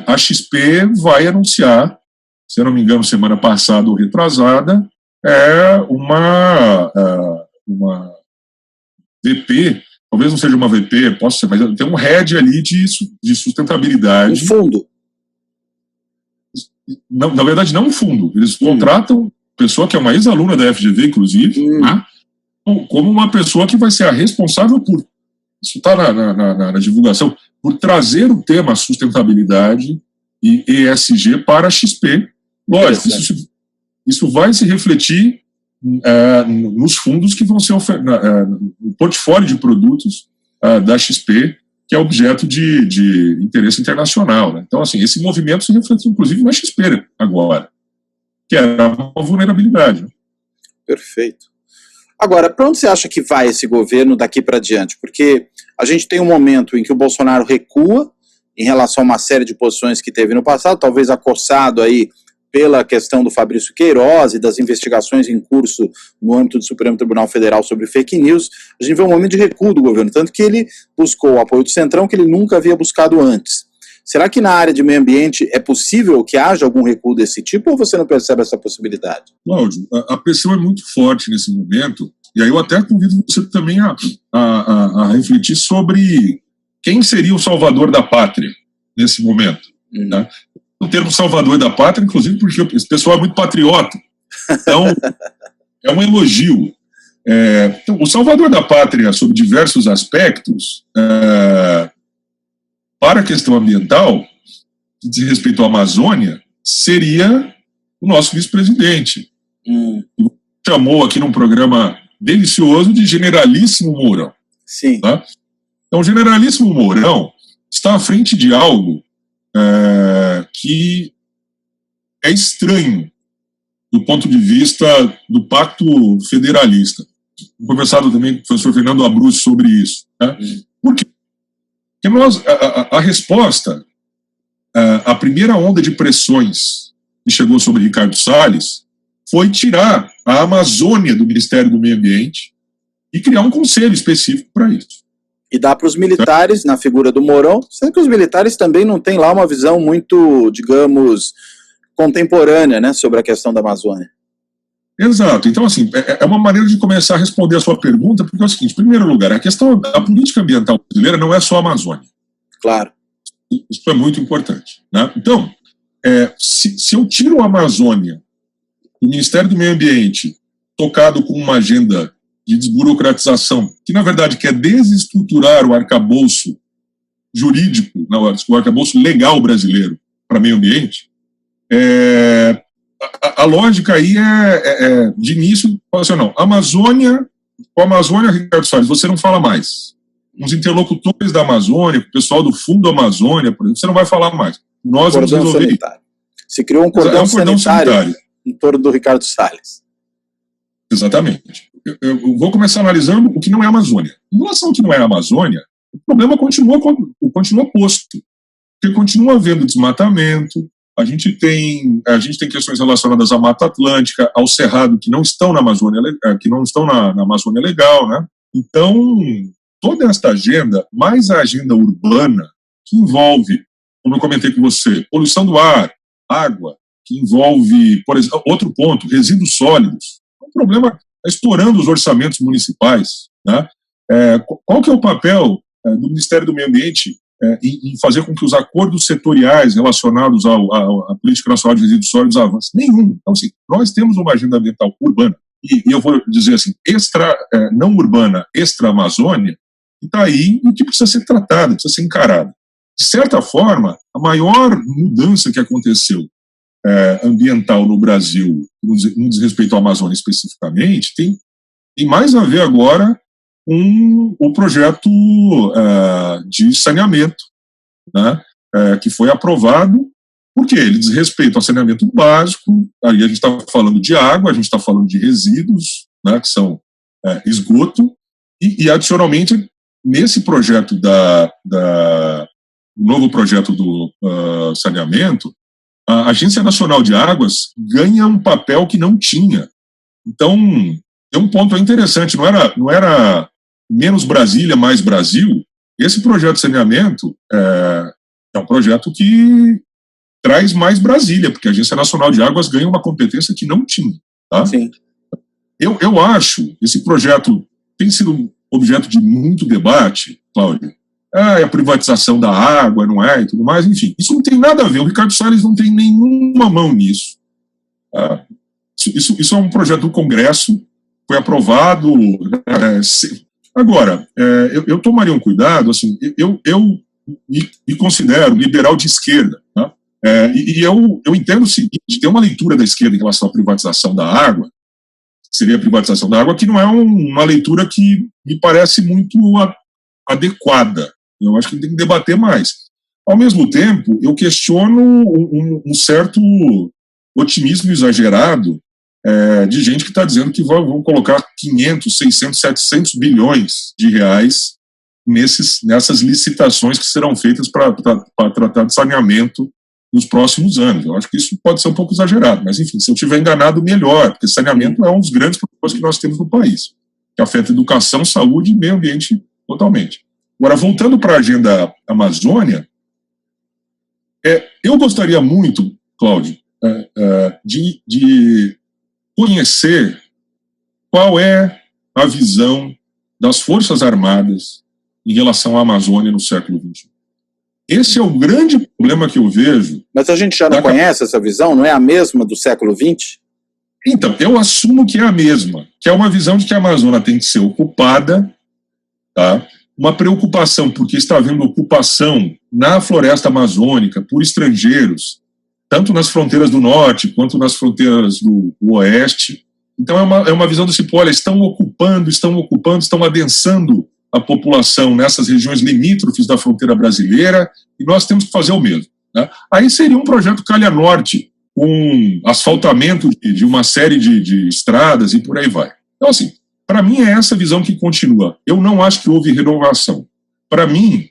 a XP vai anunciar, se eu não me engano, semana passada ou retrasada, uma VP, talvez não seja uma VP, posso ser, mas tem um head ali de sustentabilidade. Um fundo. Não, na verdade, não um fundo. Eles contratam pessoa que é uma ex-aluna da FGV, inclusive, né, como uma pessoa que vai ser a responsável por, isso está na divulgação, por trazer o tema sustentabilidade e ESG para a XP. Lógico, isso vai se refletir nos fundos que vão ser no portfólio de produtos da XP, que é objeto de interesse internacional. Né? Então, assim, esse movimento se reflete, inclusive, na XP agora, que era uma vulnerabilidade. Né? Perfeito. Agora, para onde você acha que vai esse governo daqui para diante? Porque a gente tem um momento em que o Bolsonaro recua em relação a uma série de posições que teve no passado, talvez acossado aí pela questão do Fabrício Queiroz e das investigações em curso no âmbito do Supremo Tribunal Federal sobre fake news. A gente vê um momento de recuo do governo, tanto que ele buscou o apoio do Centrão que ele nunca havia buscado antes. Será que na área de meio ambiente é possível que haja algum recuo desse tipo, ou você não percebe essa possibilidade? Cláudio, a pressão é muito forte nesse momento, e aí eu até convido você também a refletir sobre quem seria o salvador da pátria nesse momento. Né? O termo salvador da pátria, inclusive, porque esse pessoal é muito patriota. Então, é um elogio. Então, o salvador da pátria, sob diversos aspectos, para a questão ambiental, que diz respeito à Amazônia, seria o nosso vice-presidente. Chamou aqui num programa delicioso de Generalíssimo Mourão. Sim. Tá? Então, o Generalíssimo Mourão está à frente de algo que é estranho do ponto de vista do pacto federalista. Vou conversar também com o professor Fernando Abruzzi sobre isso. Né? Por quê? Porque a resposta, a primeira onda de pressões que chegou sobre Ricardo Salles foi tirar a Amazônia do Ministério do Meio Ambiente e criar um conselho específico para isso. E dá para os militares, na figura do Mourão, sendo que os militares também não têm lá uma visão muito, digamos, contemporânea, né, sobre a questão da Amazônia. Exato. Então, assim, é uma maneira de começar a responder a sua pergunta, porque é o seguinte, em primeiro lugar, a política ambiental brasileira não é só a Amazônia. Claro. Isso é muito importante, né? Então, se eu tiro a Amazônia, o Ministério do Meio Ambiente, tocado com uma agenda de desburocratização, que na verdade quer desestruturar o arcabouço jurídico, não, o arcabouço legal brasileiro para meio ambiente, a lógica aí de início, fala assim, não, com a Amazônia, Ricardo Salles, você não fala mais. Os interlocutores da Amazônia, o pessoal do Fundo Amazônia, por exemplo, você não vai falar mais. Nós vamos resolver isso. Se criou um cordão sanitário em torno do Ricardo Salles. Exatamente. Eu vou começar analisando o que não é a Amazônia. Em relação ao que não é a Amazônia, o problema continua posto. Porque continua havendo desmatamento, a gente tem questões relacionadas à Mata Atlântica, ao Cerrado, que não estão na Amazônia, na Amazônia Legal, né? Então, toda esta agenda, mais a agenda urbana, que envolve, como eu comentei com você, poluição do ar, água, que envolve, por exemplo, outro ponto, resíduos sólidos. O problema está estourando os orçamentos municipais, né? Qual que é o papel do Ministério do Meio Ambiente em fazer com que os acordos setoriais relacionados à Política Nacional de Resíduos Sólidos avancem? Nenhum. Então, assim, nós temos uma agenda ambiental urbana, e eu vou dizer assim, não urbana, extra-Amazônia, que está aí e que precisa ser tratada, precisa ser encarada. De certa forma, a maior mudança que aconteceu ambiental no Brasil, no desrespeito à Amazônia especificamente, tem mais a ver agora com o projeto de saneamento, né, que foi aprovado, porque ele diz respeito ao saneamento básico, aí a gente está falando de água, a gente está falando de resíduos, né, que são esgoto, e adicionalmente, nesse projeto novo projeto do saneamento, a Agência Nacional de Águas ganha um papel que não tinha. Então, tem um ponto interessante, não era menos Brasília, mais Brasil. Esse projeto de saneamento é um projeto que traz mais Brasília, porque a Agência Nacional de Águas ganha uma competência que não tinha. Tá? Sim. Eu acho, esse projeto tem sido objeto de muito debate, Cláudio. A privatização da água, não é, e tudo mais, enfim. Isso não tem nada a ver, o Ricardo Salles não tem nenhuma mão nisso. Isso é um projeto do Congresso, foi aprovado. Agora, eu tomaria um cuidado, assim, eu me considero liberal de esquerda, tá? E eu entendo o seguinte, tem uma leitura da esquerda em relação à privatização da água, seria a privatização da água, que não é uma leitura que me parece muito adequada. Eu acho que tem que debater mais. Ao mesmo tempo, eu questiono um certo otimismo exagerado de gente que está dizendo que vão colocar 500, 600, 700 bilhões de reais nessas licitações que serão feitas para tratar de saneamento nos próximos anos. Eu acho que isso pode ser um pouco exagerado, mas, enfim, se eu estiver enganado, melhor, porque saneamento é um dos grandes problemas que nós temos no país, que afeta educação, saúde e meio ambiente totalmente. Agora, voltando para a agenda Amazônia, eu gostaria muito, Cláudio, de conhecer qual é a visão das Forças Armadas em relação à Amazônia no século XXI. Esse é o grande problema que eu vejo. Mas a gente já não conhece essa visão? Não é a mesma do século XX? Então, eu assumo que é a mesma, que é uma visão de que a Amazônia tem que ser ocupada, tá? Uma preocupação, porque está havendo ocupação na floresta amazônica por estrangeiros, tanto nas fronteiras do norte quanto nas fronteiras do oeste. Então é uma visão do tipo, olha, estão ocupando, estão adensando a população nessas regiões limítrofes da fronteira brasileira e nós temos que fazer o mesmo. Né? Aí seria um projeto Calha Norte, com asfaltamento de uma série de estradas e por aí vai. Então, assim, para mim é essa visão que continua. Eu não acho que houve renovação. Para mim,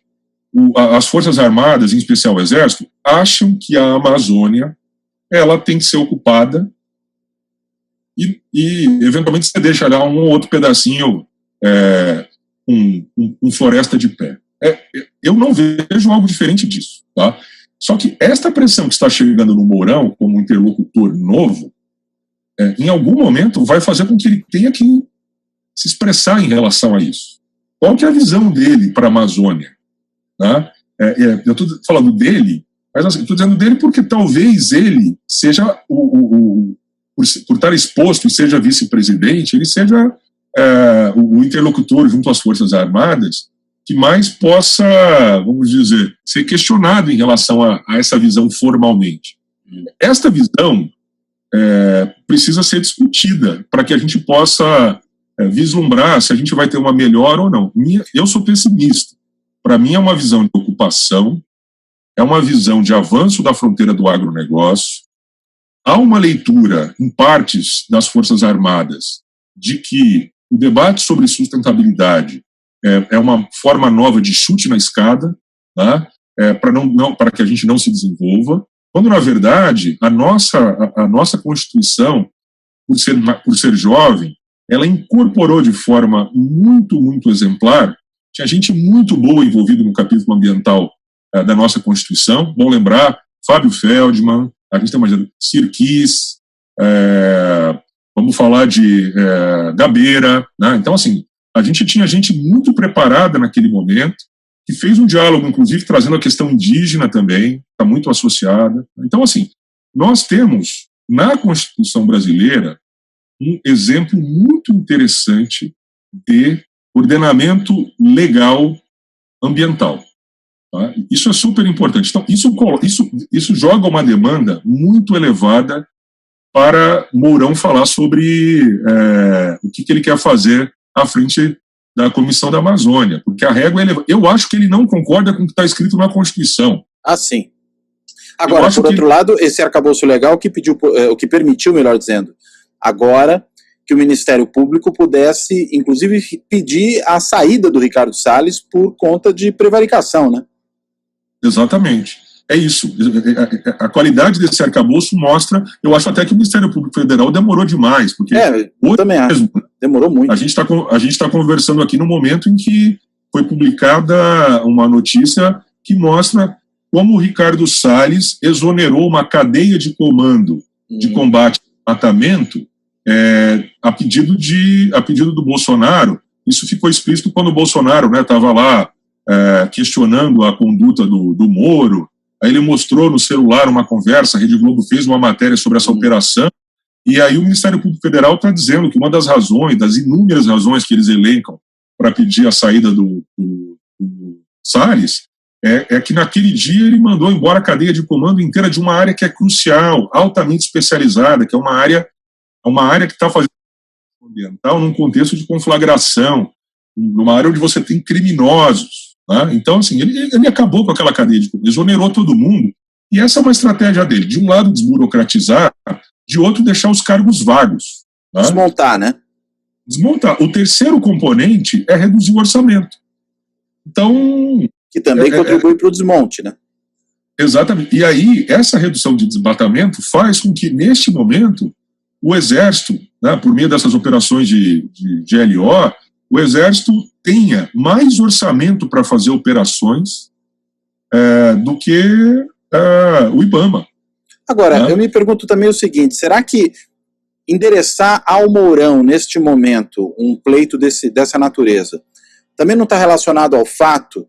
as Forças Armadas, em especial o Exército, acham que a Amazônia ela tem que ser ocupada e eventualmente você deixa lá um ou outro pedacinho um Floresta de Pé. Eu não vejo algo diferente disso. Tá? Só que esta pressão que está chegando no Mourão, como interlocutor novo, em algum momento vai fazer com que ele tenha que se expressar em relação a isso. Qual que é a visão dele para a Amazônia? Tá? Eu estou falando dele, mas assim, estou dizendo dele porque talvez ele seja, por estar exposto e seja vice-presidente, ele seja o interlocutor junto às Forças Armadas que mais possa, vamos dizer, ser questionado em relação a essa visão formalmente. Esta visão precisa ser discutida para que a gente possa vislumbrar se a gente vai ter uma melhor ou não. Eu sou pessimista. Para mim é uma visão de ocupação, é uma visão de avanço da fronteira do agronegócio. Há uma leitura, em partes das Forças Armadas, de que o debate sobre sustentabilidade é uma forma nova de chute na escada, tá? Para que a gente não se desenvolva, quando, na verdade, a nossa Constituição, por ser jovem, ela incorporou de forma muito, muito exemplar. Tinha gente muito boa envolvida no capítulo ambiental da nossa Constituição. Bom lembrar, Fábio Feldman, a gente está imaginando Sirkis, vamos falar de Gabeira, né? Então, assim, a gente tinha gente muito preparada naquele momento, que fez um diálogo, inclusive, trazendo a questão indígena também, está muito associada. Então, assim, nós temos, na Constituição brasileira, um exemplo muito interessante de ordenamento legal ambiental. Tá? Isso é super importante. Então, isso joga uma demanda muito elevada para Mourão falar sobre o que ele quer fazer à frente da Comissão da Amazônia, porque a régua é elevada. Eu acho que ele não concorda com o que está escrito na Constituição. Ah, sim. Agora, por outro lado, esse arcabouço legal o que permitiu, melhor dizendo, agora que o Ministério Público pudesse, inclusive, pedir a saída do Ricardo Salles por conta de prevaricação, né? Exatamente. É isso. A qualidade desse arcabouço mostra, eu acho até que o Ministério Público Federal demorou demais, porque eu também acho. Demorou muito. A gente está conversando aqui no momento em que foi publicada uma notícia que mostra como o Ricardo Salles exonerou uma cadeia de comando de combate ao desmatamento a pedido do Bolsonaro. Isso ficou explícito quando o Bolsonaro estava lá questionando a conduta do Moro. Aí ele mostrou no celular uma conversa, a Rede Globo fez uma matéria sobre essa operação, e aí o Ministério Público Federal está dizendo que uma das razões, das inúmeras razões que eles elencam para pedir a saída do Salles, é que naquele dia ele mandou embora a cadeia de comando inteira de uma área que é crucial, altamente especializada, que é uma área que está fazendo ambiental num contexto de conflagração, numa área onde você tem criminosos. Tá? Então, assim, ele acabou com aquela cadeia de comando, exonerou todo mundo, e essa é uma estratégia dele. De um lado, desburocratizar, de outro, deixar os cargos vagos. Tá? Desmontar, né? Desmontar. O terceiro componente é reduzir o orçamento. Então... Que também contribui para o desmonte, né? Exatamente. E aí, essa redução de desmatamento faz com que, neste momento, o Exército, né, por meio dessas operações de GLO, o Exército tenha mais orçamento para fazer operações do que o IBAMA. Agora, eu me pergunto também o seguinte, será que endereçar ao Mourão, neste momento, um pleito dessa natureza, também não está relacionado ao fato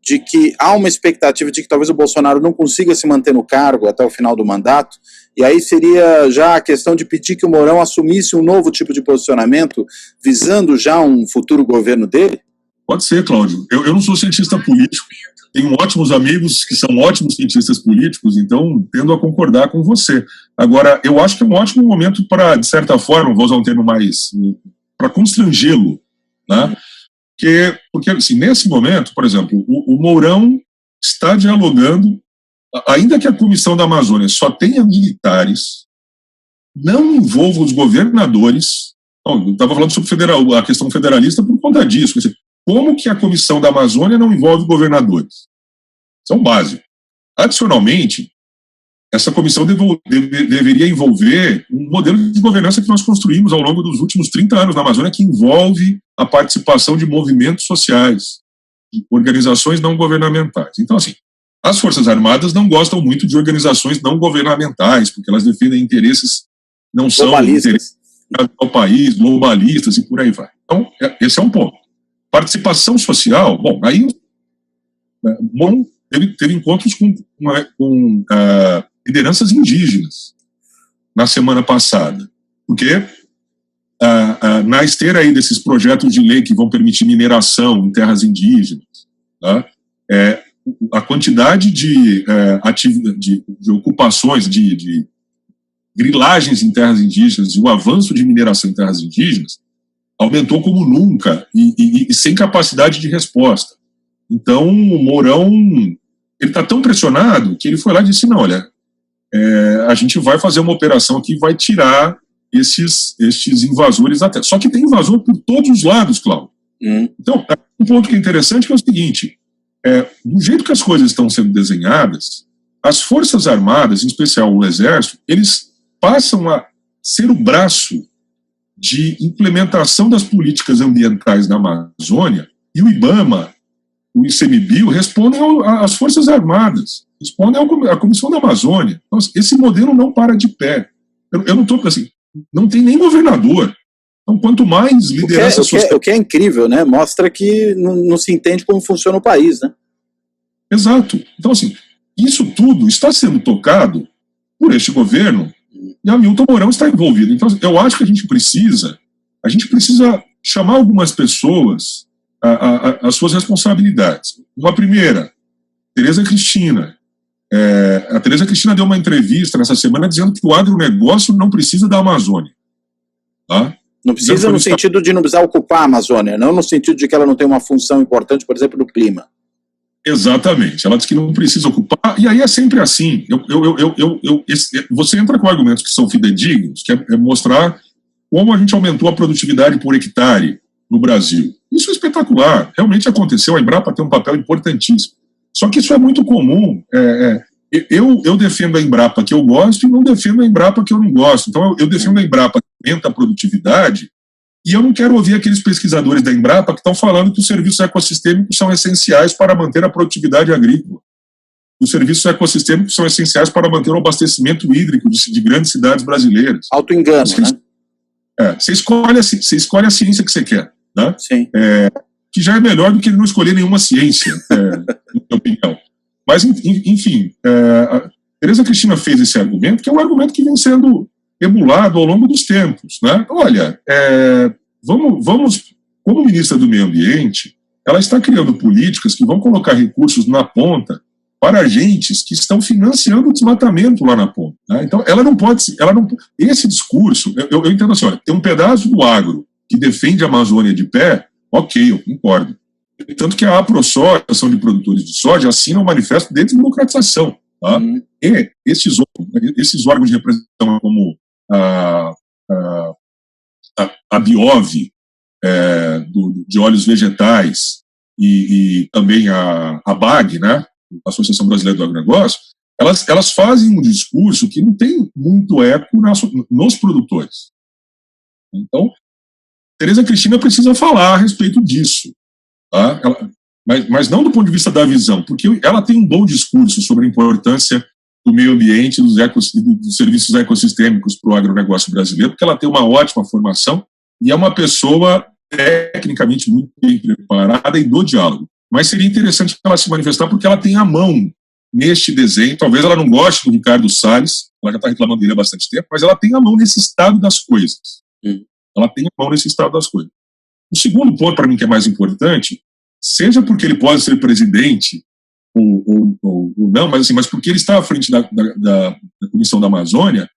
de que há uma expectativa de que talvez o Bolsonaro não consiga se manter no cargo até o final do mandato, e aí seria já a questão de pedir que o Mourão assumisse um novo tipo de posicionamento, visando já um futuro governo dele? Pode ser, Cláudio. Eu não sou cientista político, tenho ótimos amigos que são ótimos cientistas políticos, então tendo a concordar com você. Agora, eu acho que é um ótimo momento para, de certa forma, vou usar um termo mais, para constrangê-lo, né? Porque assim, nesse momento, por exemplo, o Mourão está dialogando, ainda que a Comissão da Amazônia só tenha militares, não envolva os governadores. Eu estava falando sobre a questão federalista por conta disso. Quer dizer, como que a Comissão da Amazônia não envolve governadores? Isso é um básico. Adicionalmente, essa comissão deveria envolver um modelo de governança que nós construímos ao longo dos últimos 30 anos na Amazônia, que envolve a participação de movimentos sociais, de organizações não governamentais. Então, assim, as Forças Armadas não gostam muito de organizações não governamentais, porque elas defendem interesses que não são interesses do país, globalistas e por aí vai. Então, esse é um ponto. Participação social, bom, aí teve encontros com lideranças indígenas na semana passada, porque na esteira aí desses projetos de lei que vão permitir mineração em terras indígenas, tá? A quantidade de ocupações, de grilagens em terras indígenas e o avanço de mineração em terras indígenas aumentou como nunca e sem capacidade de resposta. Então, o Mourão ele está tão pressionado que ele foi lá e disse, não, olha, a gente vai fazer uma operação aqui e vai tirar estes invasores da terra. Só que tem invasor por todos os lados, Cláudio. Então, um ponto que é interessante é o seguinte, do jeito que as coisas estão sendo desenhadas, as Forças Armadas, em especial o Exército, eles passam a ser o braço de implementação das políticas ambientais na Amazônia, e o IBAMA, o ICMBio, respondem às Forças Armadas, respondem à Comissão da Amazônia. Então, esse modelo não para de pé. Eu não estou assim, não tem nem governador. Então, quanto mais liderança social... O que é incrível, né? Mostra que não se entende como funciona o país, né? Exato. Então, assim, isso tudo está sendo tocado por este governo e Hamilton Mourão está envolvido. Então, eu acho que a gente precisa chamar algumas pessoas às suas responsabilidades. Uma primeira, Tereza Cristina. A Tereza Cristina deu uma entrevista nessa semana dizendo que o agronegócio não precisa da Amazônia. Tá? Não precisa no sentido de não precisar ocupar a Amazônia, não no sentido de que ela não tem uma função importante, por exemplo, no clima. Exatamente, ela diz que não precisa ocupar, e aí é sempre assim, você entra com argumentos que são fidedignos, que é mostrar como a gente aumentou a produtividade por hectare no Brasil. Isso é espetacular, realmente aconteceu, a Embrapa tem um papel importantíssimo. Só que isso é muito comum, eu defendo a Embrapa que eu gosto e não defendo a Embrapa que eu não gosto. Então eu defendo a Embrapa que aumenta a produtividade, e eu não quero ouvir aqueles pesquisadores da Embrapa que estão falando que os serviços ecossistêmicos são essenciais para manter a produtividade agrícola. Os serviços ecossistêmicos são essenciais para manter o abastecimento hídrico de grandes cidades brasileiras. Auto-engano, né? Você escolhe a ciência que você quer. Né? Sim. Que já é melhor do que ele não escolher nenhuma ciência, na minha opinião. Mas, enfim, a Tereza Cristina fez esse argumento, que é um argumento que vem sendo emulado ao longo dos tempos. Né? Olha, vamos, como ministra do Meio Ambiente, ela está criando políticas que vão colocar recursos na ponta para agentes que estão financiando o desmatamento lá na ponta. Né? Então, ela não pode... esse discurso, eu entendo assim, olha, tem um pedaço do agro que defende a Amazônia de pé, ok, eu concordo. Tanto que a AproSoja, a Ação de Produtores de Soja, assina o manifesto de desburocratização. Tá? E esses órgãos de representação como a Biov, de óleos vegetais, e também a BAG, né, a Associação Brasileira do Agronegócio, elas fazem um discurso que não tem muito eco nos produtores. Então, Tereza Cristina precisa falar a respeito disso. Tá? Mas não do ponto de vista da visão, porque ela tem um bom discurso sobre a importância do meio ambiente, dos serviços ecossistêmicos para o agronegócio brasileiro, porque ela tem uma ótima formação e é uma pessoa tecnicamente muito bem preparada e do diálogo. Mas seria interessante ela se manifestar porque ela tem a mão neste desenho. Talvez ela não goste do Ricardo Salles, ela já está reclamando dele há bastante tempo, mas ela tem a mão nesse estado das coisas. Ela tem a mão nesse estado das coisas. O segundo ponto, para mim, que é mais importante, seja porque ele pode ser presidente ou não, mas porque ele está à frente da Comissão da Amazônia,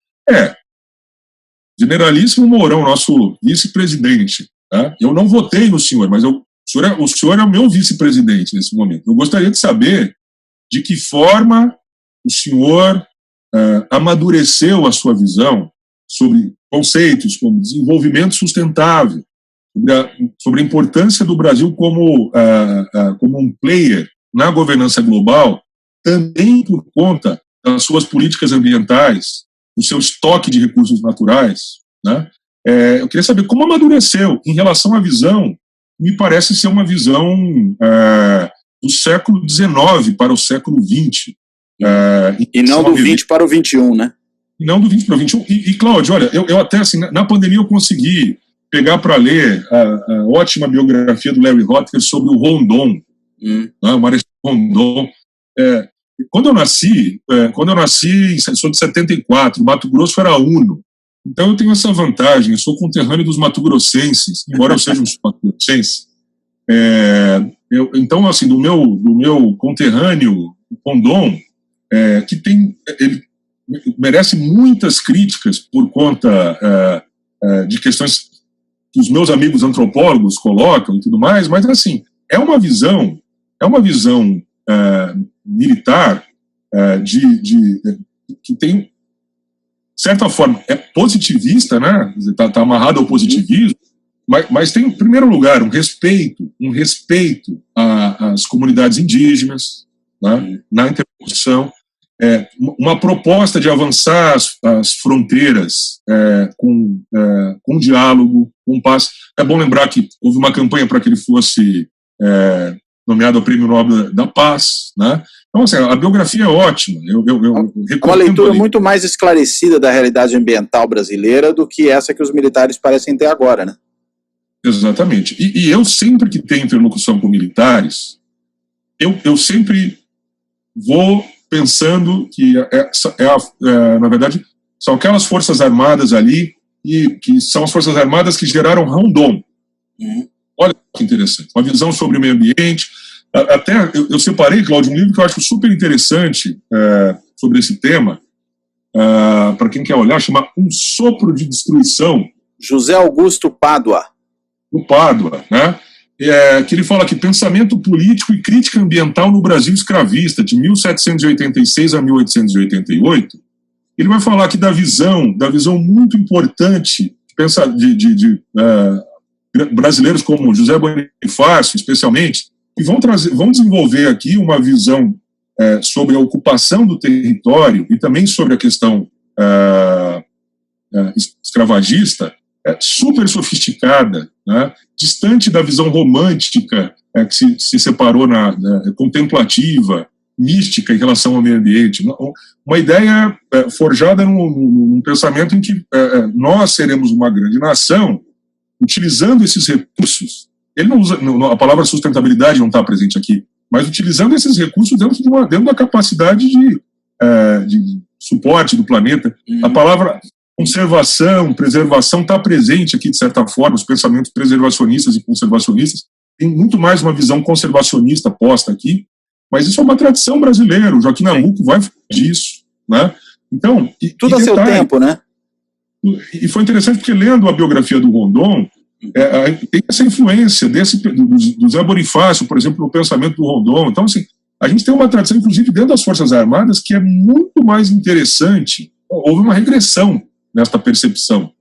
Generalíssimo Mourão, nosso vice-presidente. Tá? Eu não votei no senhor, mas o senhor é o meu vice-presidente nesse momento. Eu gostaria de saber de que forma o senhor amadureceu a sua visão sobre conceitos como desenvolvimento sustentável, sobre a importância do Brasil como um player na governança global, também por conta das suas políticas ambientais, do seu estoque de recursos naturais, né? Eu queria saber como amadureceu em relação à visão, me parece ser uma visão do século XIX para o século XX. E não do 20 para o 21, né? Não do 20 para o 21. E Cláudio, olha, eu até, assim, na pandemia eu consegui pegar para ler a ótima biografia do Larry Hotker sobre o Rondon, né, o Marechal Rondon. Quando eu nasci, sou de 74, Mato Grosso era uno. Então eu tenho essa vantagem, eu sou conterrâneo dos mato-grossenses, embora eu seja um mato-grossense. Então, assim, do meu conterrâneo, Rondon, ele merece muitas críticas por conta de questões que os meus amigos antropólogos colocam e tudo mais, mas, assim, é uma visão militar que tem, de certa forma, é positivista, né? Está amarrado ao positivismo, mas tem, em primeiro lugar, um respeito às comunidades indígenas, né, na interlocução, uma proposta de avançar as fronteiras com diálogo, com paz. É bom lembrar que houve uma campanha para que ele fosse nomeado ao Prêmio Nobel da Paz, né? Então, assim, a biografia é ótima. Eu uma leitura muito mais esclarecida da realidade ambiental brasileira do que essa que os militares parecem ter agora, né? Exatamente. E eu sempre que tenho interlocução com militares, eu sempre vou pensando que, na verdade, são aquelas forças armadas ali, que são as forças armadas que geraram Rondon. Olha que interessante. Uma visão sobre o meio ambiente. Até eu separei, Cláudio, um livro que eu acho super interessante sobre esse tema, para quem quer olhar, chama Um Sopro de Destruição. José Augusto Pádua. O Pádua, né? Que ele fala que pensamento político e crítica ambiental no Brasil escravista, de 1786 a 1888. Ele vai falar aqui da visão muito importante de brasileiros como José Bonifácio, especialmente, que vão desenvolver aqui uma visão sobre a ocupação do território e também sobre a questão escravagista, super sofisticada, né, distante da visão romântica que se separou contemplativa, mística em relação ao meio ambiente. Uma ideia forjada num pensamento em que nós seremos uma grande nação utilizando esses recursos. Ele não usa, a palavra sustentabilidade não está presente aqui, mas utilizando esses recursos dentro da capacidade de suporte do planeta. A palavra conservação, preservação está presente aqui, de certa forma, os pensamentos preservacionistas e conservacionistas. Tem muito mais uma visão conservacionista posta aqui, mas isso é uma tradição brasileira. O Joaquim Nabuco vai falar disso, né? Então, tudo a seu tempo, né? E foi interessante porque, lendo a biografia do Rondon, tem essa influência do Zé Bonifácio, por exemplo, no pensamento do Rondon. Então, assim, a gente tem uma tradição, inclusive, dentro das Forças Armadas, que é muito mais interessante. Houve uma regressão nesta percepção,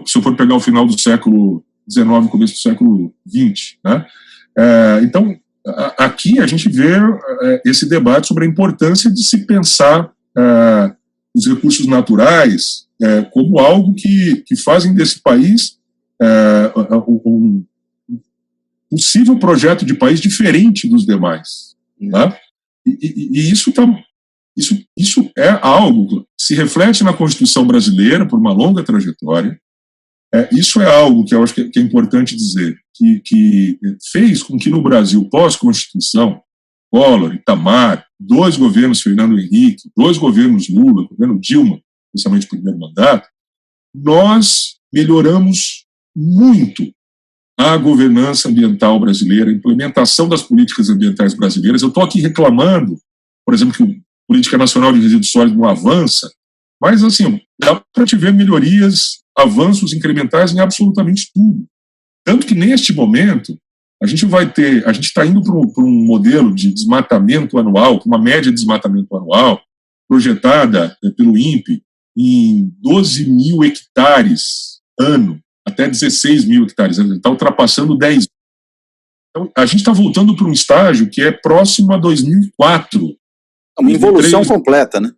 se eu for pegar o final do século XIX, começo do século XX, né? Então, aqui a gente vê esse debate sobre a importância de se pensar os recursos naturais como algo que fazem desse país um possível projeto de país diferente dos demais, tá? E isso é algo que se reflete na Constituição brasileira por uma longa trajetória. Isso é algo que eu acho que é importante dizer, que fez com que no Brasil, pós-Constituição, Collor, Itamar, 2 governos, Fernando Henrique, 2 governos Lula, governo Dilma, especialmente o primeiro mandato, nós melhoramos muito a governança ambiental brasileira, a implementação das políticas ambientais brasileiras. Eu estou aqui reclamando, por exemplo, que a Política Nacional de Resíduos Sólidos não avança, mas, assim, dá para te ver melhorias, avanços incrementais em absolutamente tudo. Tanto que, neste momento, a gente está indo para um modelo de desmatamento anual, uma média de desmatamento anual, projetada pelo INPE em 12 mil hectares ano, até 16 mil hectares, está ultrapassando 10. Então, a gente está voltando para um estágio que é próximo a 2004. Uma involução completa, né?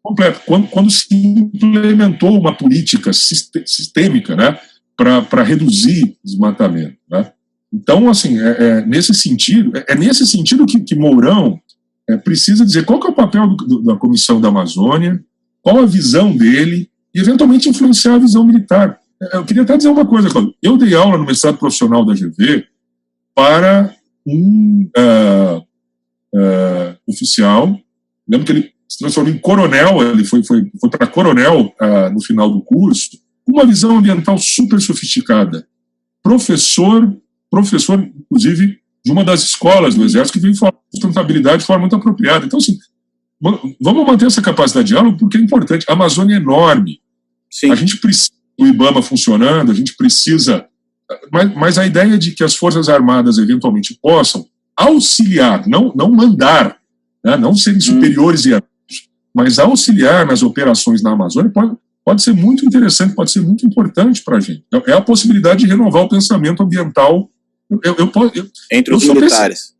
completo. Quando se implementou uma política sistêmica, né, para reduzir desmatamento, né? Então, assim, nesse sentido que Mourão precisa dizer qual que é o papel da Comissão da Amazônia, qual a visão dele, e eventualmente influenciar a visão militar. Eu queria até dizer uma coisa, Cláudio. Eu dei aula no mestrado profissional da GV para um oficial. Lembro que ele se transformou em coronel, ele foi para coronel no final do curso, com uma visão ambiental super sofisticada. Professor, inclusive, de uma das escolas do Exército, que veio falar de sustentabilidade de forma muito apropriada. Então, assim, vamos manter essa capacidade de diálogo, porque é importante. A Amazônia é enorme. Sim. A gente precisa do IBAMA funcionando, a gente precisa... Mas a ideia de que as Forças Armadas eventualmente possam auxiliar, não mandar, né, não serem superiores e mas auxiliar nas operações na Amazônia pode ser muito interessante, pode ser muito importante para a gente. É a possibilidade de renovar o pensamento ambiental entre os militares.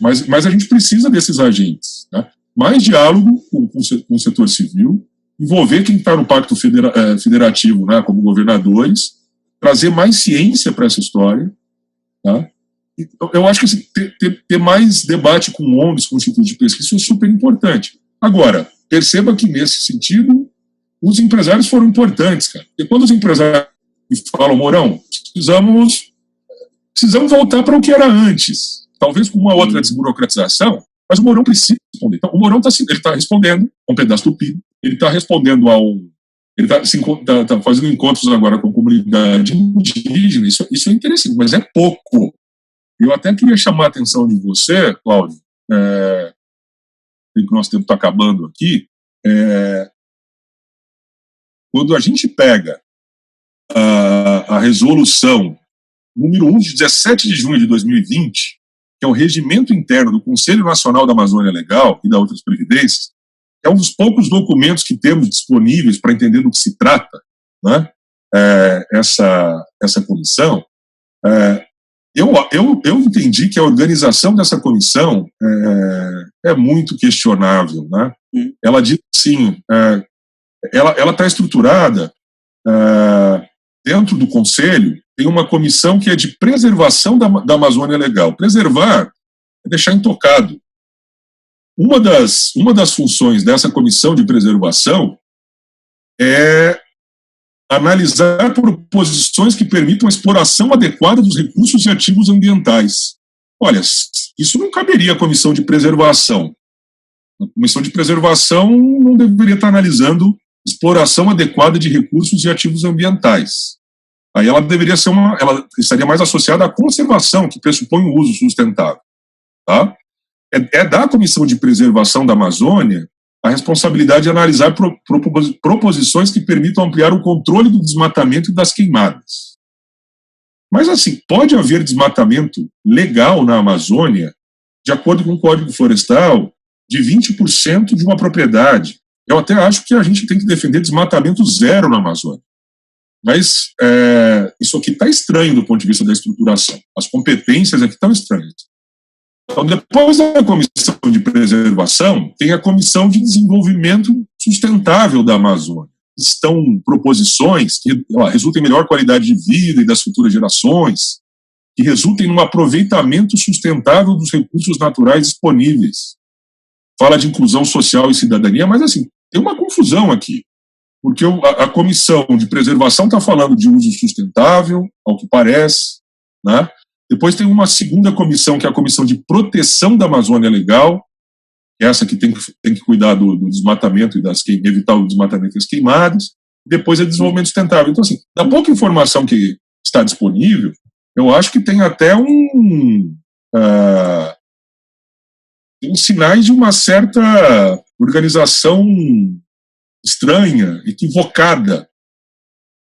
Mas a gente precisa desses agentes, né? Mais diálogo com o setor civil, envolver quem está no pacto federativo, né, como governadores, trazer mais ciência para essa história, tá? Eu acho que assim, ter mais debate com ONGs, com institutos de pesquisa, isso é super importante. Agora, perceba que, nesse sentido, os empresários foram importantes, cara. Porque quando os empresários falam, Mourão, precisamos voltar para o que era antes, talvez com uma outra desburocratização, mas o Mourão precisa responder. Então, o Mourão está respondendo a um pedaço do PIB, ele está respondendo ele está fazendo encontros agora com a comunidade indígena, isso é interessante, mas é pouco. Eu até queria chamar a atenção de você, Cláudio, que o nosso tempo está acabando aqui, quando a gente pega a resolução número 1 de 17 de junho de 2020, que é o regimento interno do Conselho Nacional da Amazônia Legal e da outras previdências, é um dos poucos documentos que temos disponíveis para entender do que se trata, né? Essa comissão. Eu entendi que a organização dessa comissão é muito questionável, né? Ela diz assim, ela está estruturada dentro do Conselho, tem uma comissão que é de preservação da Amazônia Legal. Preservar é deixar intocado. Uma das funções dessa comissão de preservação é analisar proposições que permitam a exploração adequada dos recursos e ativos ambientais. Olha, isso não caberia à comissão de preservação. A comissão de preservação não deveria estar analisando exploração adequada de recursos e ativos ambientais. Aí ela estaria mais associada à conservação, que pressupõe o uso sustentável. Tá? É da Comissão de Preservação da Amazônia a responsabilidade de analisar proposições que permitam ampliar o controle do desmatamento e das queimadas. Mas, assim, pode haver desmatamento legal na Amazônia, de acordo com o Código Florestal, de 20% de uma propriedade. Eu até acho que a gente tem que defender desmatamento zero na Amazônia. Mas isso aqui está estranho do ponto de vista da estruturação. As competências aqui estão estranhas. Então, depois da Comissão de Preservação, tem a Comissão de Desenvolvimento Sustentável da Amazônia. Estão proposições que resultem em melhor qualidade de vida e das futuras gerações, que resultem num aproveitamento sustentável dos recursos naturais disponíveis. Fala de inclusão social e cidadania, mas, assim, tem uma confusão aqui, porque a Comissão de Preservação está falando de uso sustentável, ao que parece, né? Depois tem uma segunda comissão, que é a Comissão de Proteção da Amazônia Legal, essa que tem que cuidar do desmatamento e evitar o desmatamento e as queimadas. Depois é desenvolvimento sustentável. Então, assim, da pouca informação que está disponível, eu acho que tem até sinais de uma certa organização estranha, equivocada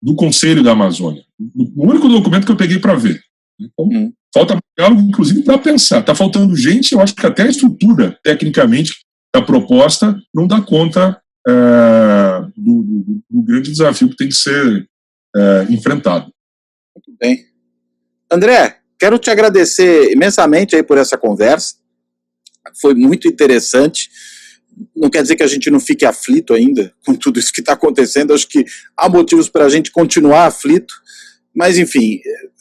do Conselho da Amazônia. O único documento que eu peguei para ver. Então, falta diálogo, inclusive, para pensar. Está faltando gente, eu acho que até a estrutura, tecnicamente, da proposta não dá conta do grande desafio que tem que ser enfrentado. Muito bem. André, quero te agradecer imensamente aí por essa conversa. Foi muito interessante. Não quer dizer que a gente não fique aflito ainda com tudo isso que está acontecendo. Acho que há motivos para a gente continuar aflito, mas, enfim,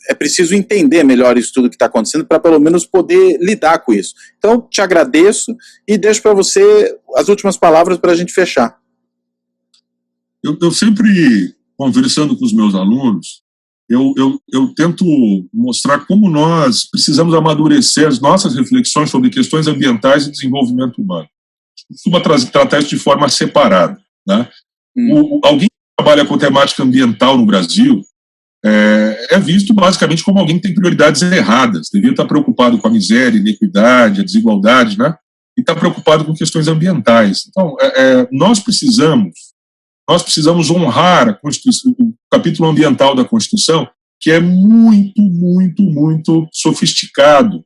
é preciso entender melhor isso tudo que está acontecendo para pelo menos poder lidar com isso. Então, te agradeço e deixo para você as últimas palavras para a gente fechar. Eu sempre, conversando com os meus alunos, eu tento mostrar como nós precisamos amadurecer as nossas reflexões sobre questões ambientais e desenvolvimento humano. Costuma tratar isso de forma separada. Né? Alguém que trabalha com temática ambiental no Brasil é visto basicamente como alguém que tem prioridades erradas, devia estar preocupado com a miséria, a inequidade, a desigualdade, né? E está preocupado com questões ambientais. Então, nós precisamos honrar a Constituição, o capítulo ambiental da Constituição, que é muito, muito, muito sofisticado.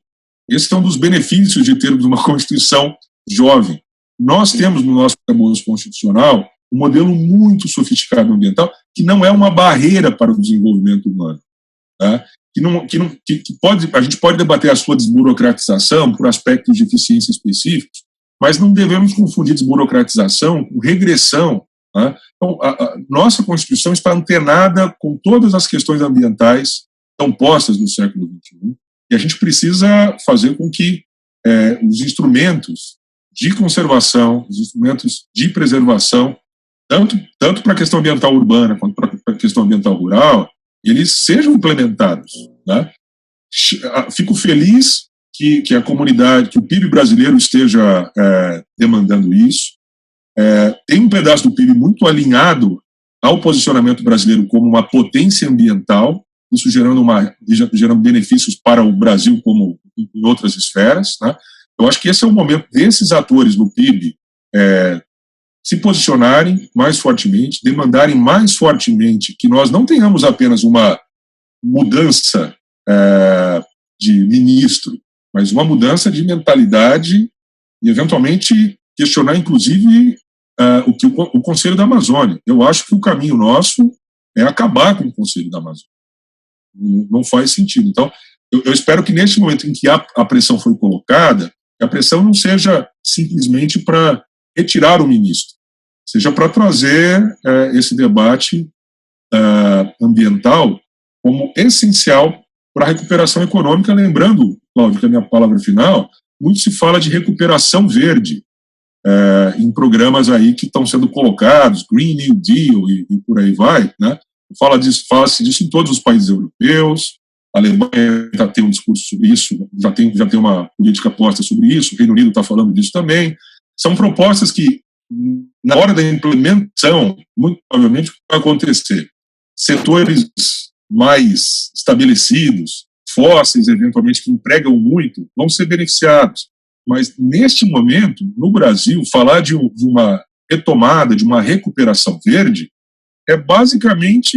Esse é um dos benefícios de termos uma Constituição jovem. Nós temos no nosso arcabouço constitucional um modelo muito sofisticado ambiental, que não é uma barreira para o desenvolvimento humano. Tá? A gente pode debater a sua desburocratização por aspectos de eficiência específicos, mas não devemos confundir desburocratização com regressão. Tá? Então, a nossa Constituição está antenada com todas as questões ambientais que estão postas no século XXI, e a gente precisa fazer com que os instrumentos de conservação, os instrumentos de preservação, tanto para a questão ambiental urbana quanto para a questão ambiental rural, eles sejam implementados. Né? Fico feliz que a comunidade, que o PIB brasileiro esteja demandando isso. Tem um pedaço do PIB muito alinhado ao posicionamento brasileiro como uma potência ambiental, isso gerando benefícios para o Brasil como em outras esferas. Né? Eu acho que esse é o momento desses atores no PIB se posicionarem mais fortemente, demandarem mais fortemente que nós não tenhamos apenas uma mudança de ministro, mas uma mudança de mentalidade e, eventualmente, questionar, inclusive, o Conselho da Amazônia. Eu acho que o caminho nosso é acabar com o Conselho da Amazônia. Não faz sentido. Então, eu espero que, nesse momento em que a pressão foi colocada, a pressão não seja simplesmente para retirar o ministro, seja para trazer esse debate ambiental como essencial para a recuperação econômica. Lembrando, Cláudio, que a minha palavra final, muito se fala de recuperação verde em programas aí que estão sendo colocados, Green New Deal e por aí vai, né? Fala-se disso em todos os países europeus. A Alemanha já tem um discurso sobre isso, já tem uma política posta sobre isso, o Reino Unido está falando disso também. São propostas que, na hora da implementação, muito provavelmente vai acontecer. Setores mais estabelecidos, fósseis, eventualmente, que empregam muito, vão ser beneficiados. Mas, neste momento, no Brasil, falar de uma retomada, de uma recuperação verde, é basicamente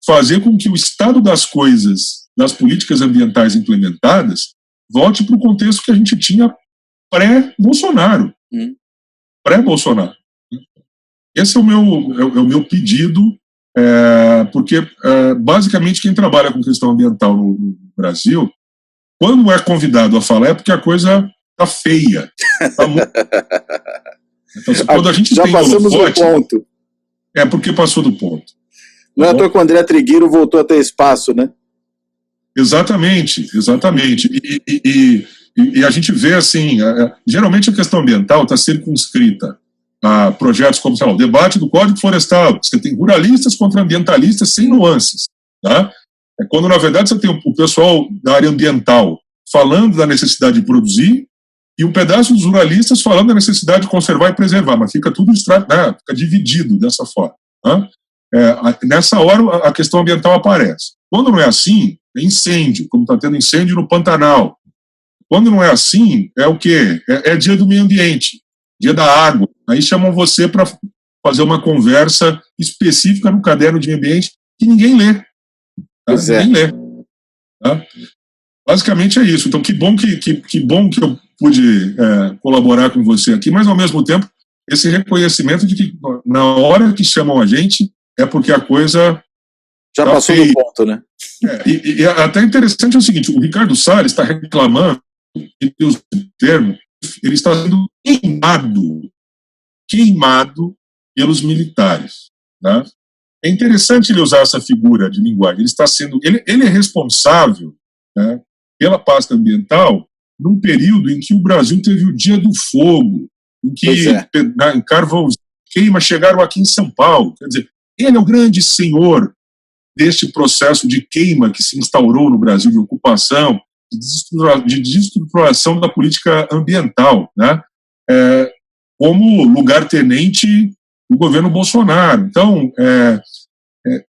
fazer com que o estado das coisas, das políticas ambientais implementadas, volte para o contexto que a gente tinha pré-Bolsonaro. Pré-Bolsonaro. Esse é o meu pedido, porque, basicamente, quem trabalha com questão ambiental no Brasil, quando é convidado a falar, é porque a coisa está feia. Tá muito... Então, quando a gente já passamos do ponto. É porque passou do ponto. Não é à toa que o André Trigueiro voltou a ter espaço, né? Exatamente. E a gente vê, assim, geralmente a questão ambiental está circunscrita a projetos como, sei lá, o debate do Código Florestal. Você tem ruralistas contra ambientalistas sem nuances. Tá? Quando, na verdade, você tem o pessoal da área ambiental falando da necessidade de produzir e um pedaço dos ruralistas falando da necessidade de conservar e preservar, mas fica tudo fica dividido dessa forma. Tá? Nessa hora, a questão ambiental aparece. Quando não é assim, é incêndio, como está tendo incêndio no Pantanal. Quando não é assim, é o quê? É dia do meio ambiente, dia da água. Aí chamam você para fazer uma conversa específica no caderno de meio ambiente que ninguém lê. Tá? Ninguém lê. Tá? Basicamente é isso. Então, que bom que eu pude colaborar com você aqui, mas, ao mesmo tempo, esse reconhecimento de que, na hora que chamam a gente, é porque a coisa já tá passou do ponto, né? E até interessante é o seguinte, o Ricardo Salles está reclamando, ele usa o termo, ele está sendo queimado pelos militares. Tá? É interessante ele usar essa figura de linguagem. Ele é responsável, né, pela pasta ambiental num período em que o Brasil teve o Dia do Fogo, em que em carvão queima chegaram aqui em São Paulo. Quer dizer, ele é o grande senhor deste processo de queima que se instaurou no Brasil, de ocupação, de destruturação da política ambiental, né? Como lugar-tenente do governo Bolsonaro. Então,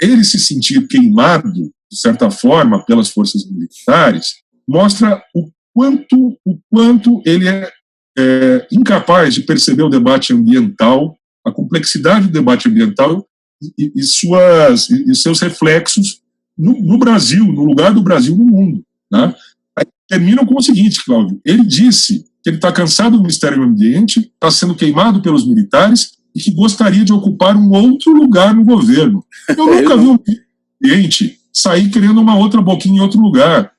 ele se sentir queimado, de certa forma, pelas forças militares, mostra o quanto ele é incapaz de perceber o debate ambiental, a complexidade do debate ambiental e seus reflexos no Brasil, no lugar do Brasil no mundo. Né? Aí terminam com o seguinte, Cláudio, ele disse que ele está cansado do Ministério do Ambiente, está sendo queimado pelos militares e que gostaria de ocupar um outro lugar no governo. Eu nunca vi um ambiente sair querendo uma outra boquinha em outro lugar.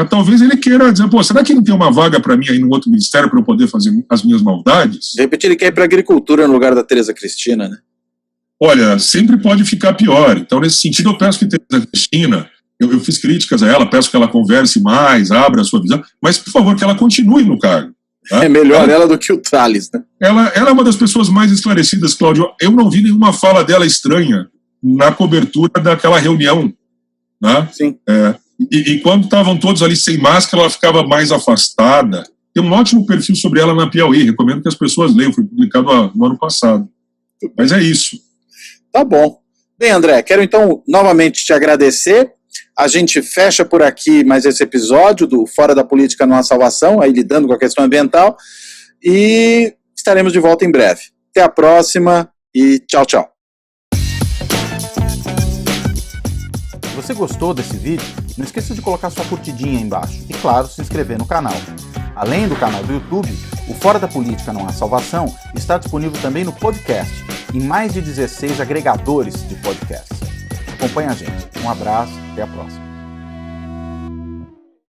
Talvez ele queira dizer, será que não tem uma vaga para mim aí no outro ministério para eu poder fazer as minhas maldades? De repente ele quer ir para a agricultura no lugar da Tereza Cristina, né? Olha, sempre pode ficar pior. Então, nesse sentido, eu peço que Tereza Cristina, eu fiz críticas a ela, peço que ela converse mais, abra a sua visão, mas, por favor, que ela continue no cargo. Tá? É melhor ela do que o Salles, né? Ela é uma das pessoas mais esclarecidas, Cláudio. Eu não vi nenhuma fala dela estranha na cobertura daquela reunião. Né? Sim. E quando estavam todos ali sem máscara, ela ficava mais afastada. Tem um ótimo perfil sobre ela na Piauí, recomendo que as pessoas leiam, foi publicado no ano passado. Mas é isso. Tá bom. Bem, André, quero então novamente te agradecer. A gente fecha por aqui mais esse episódio do Fora da Política Não Há Salvação, aí lidando com a questão ambiental, e estaremos de volta em breve. Até a próxima e tchau, tchau. Se você gostou desse vídeo, não esqueça de colocar sua curtidinha aí embaixo e, claro, se inscrever no canal. Além do canal do YouTube, o Fora da Política Não Há Salvação está disponível também no podcast, em mais de 16 agregadores de podcasts. Acompanhe a gente. Um abraço, até a próxima.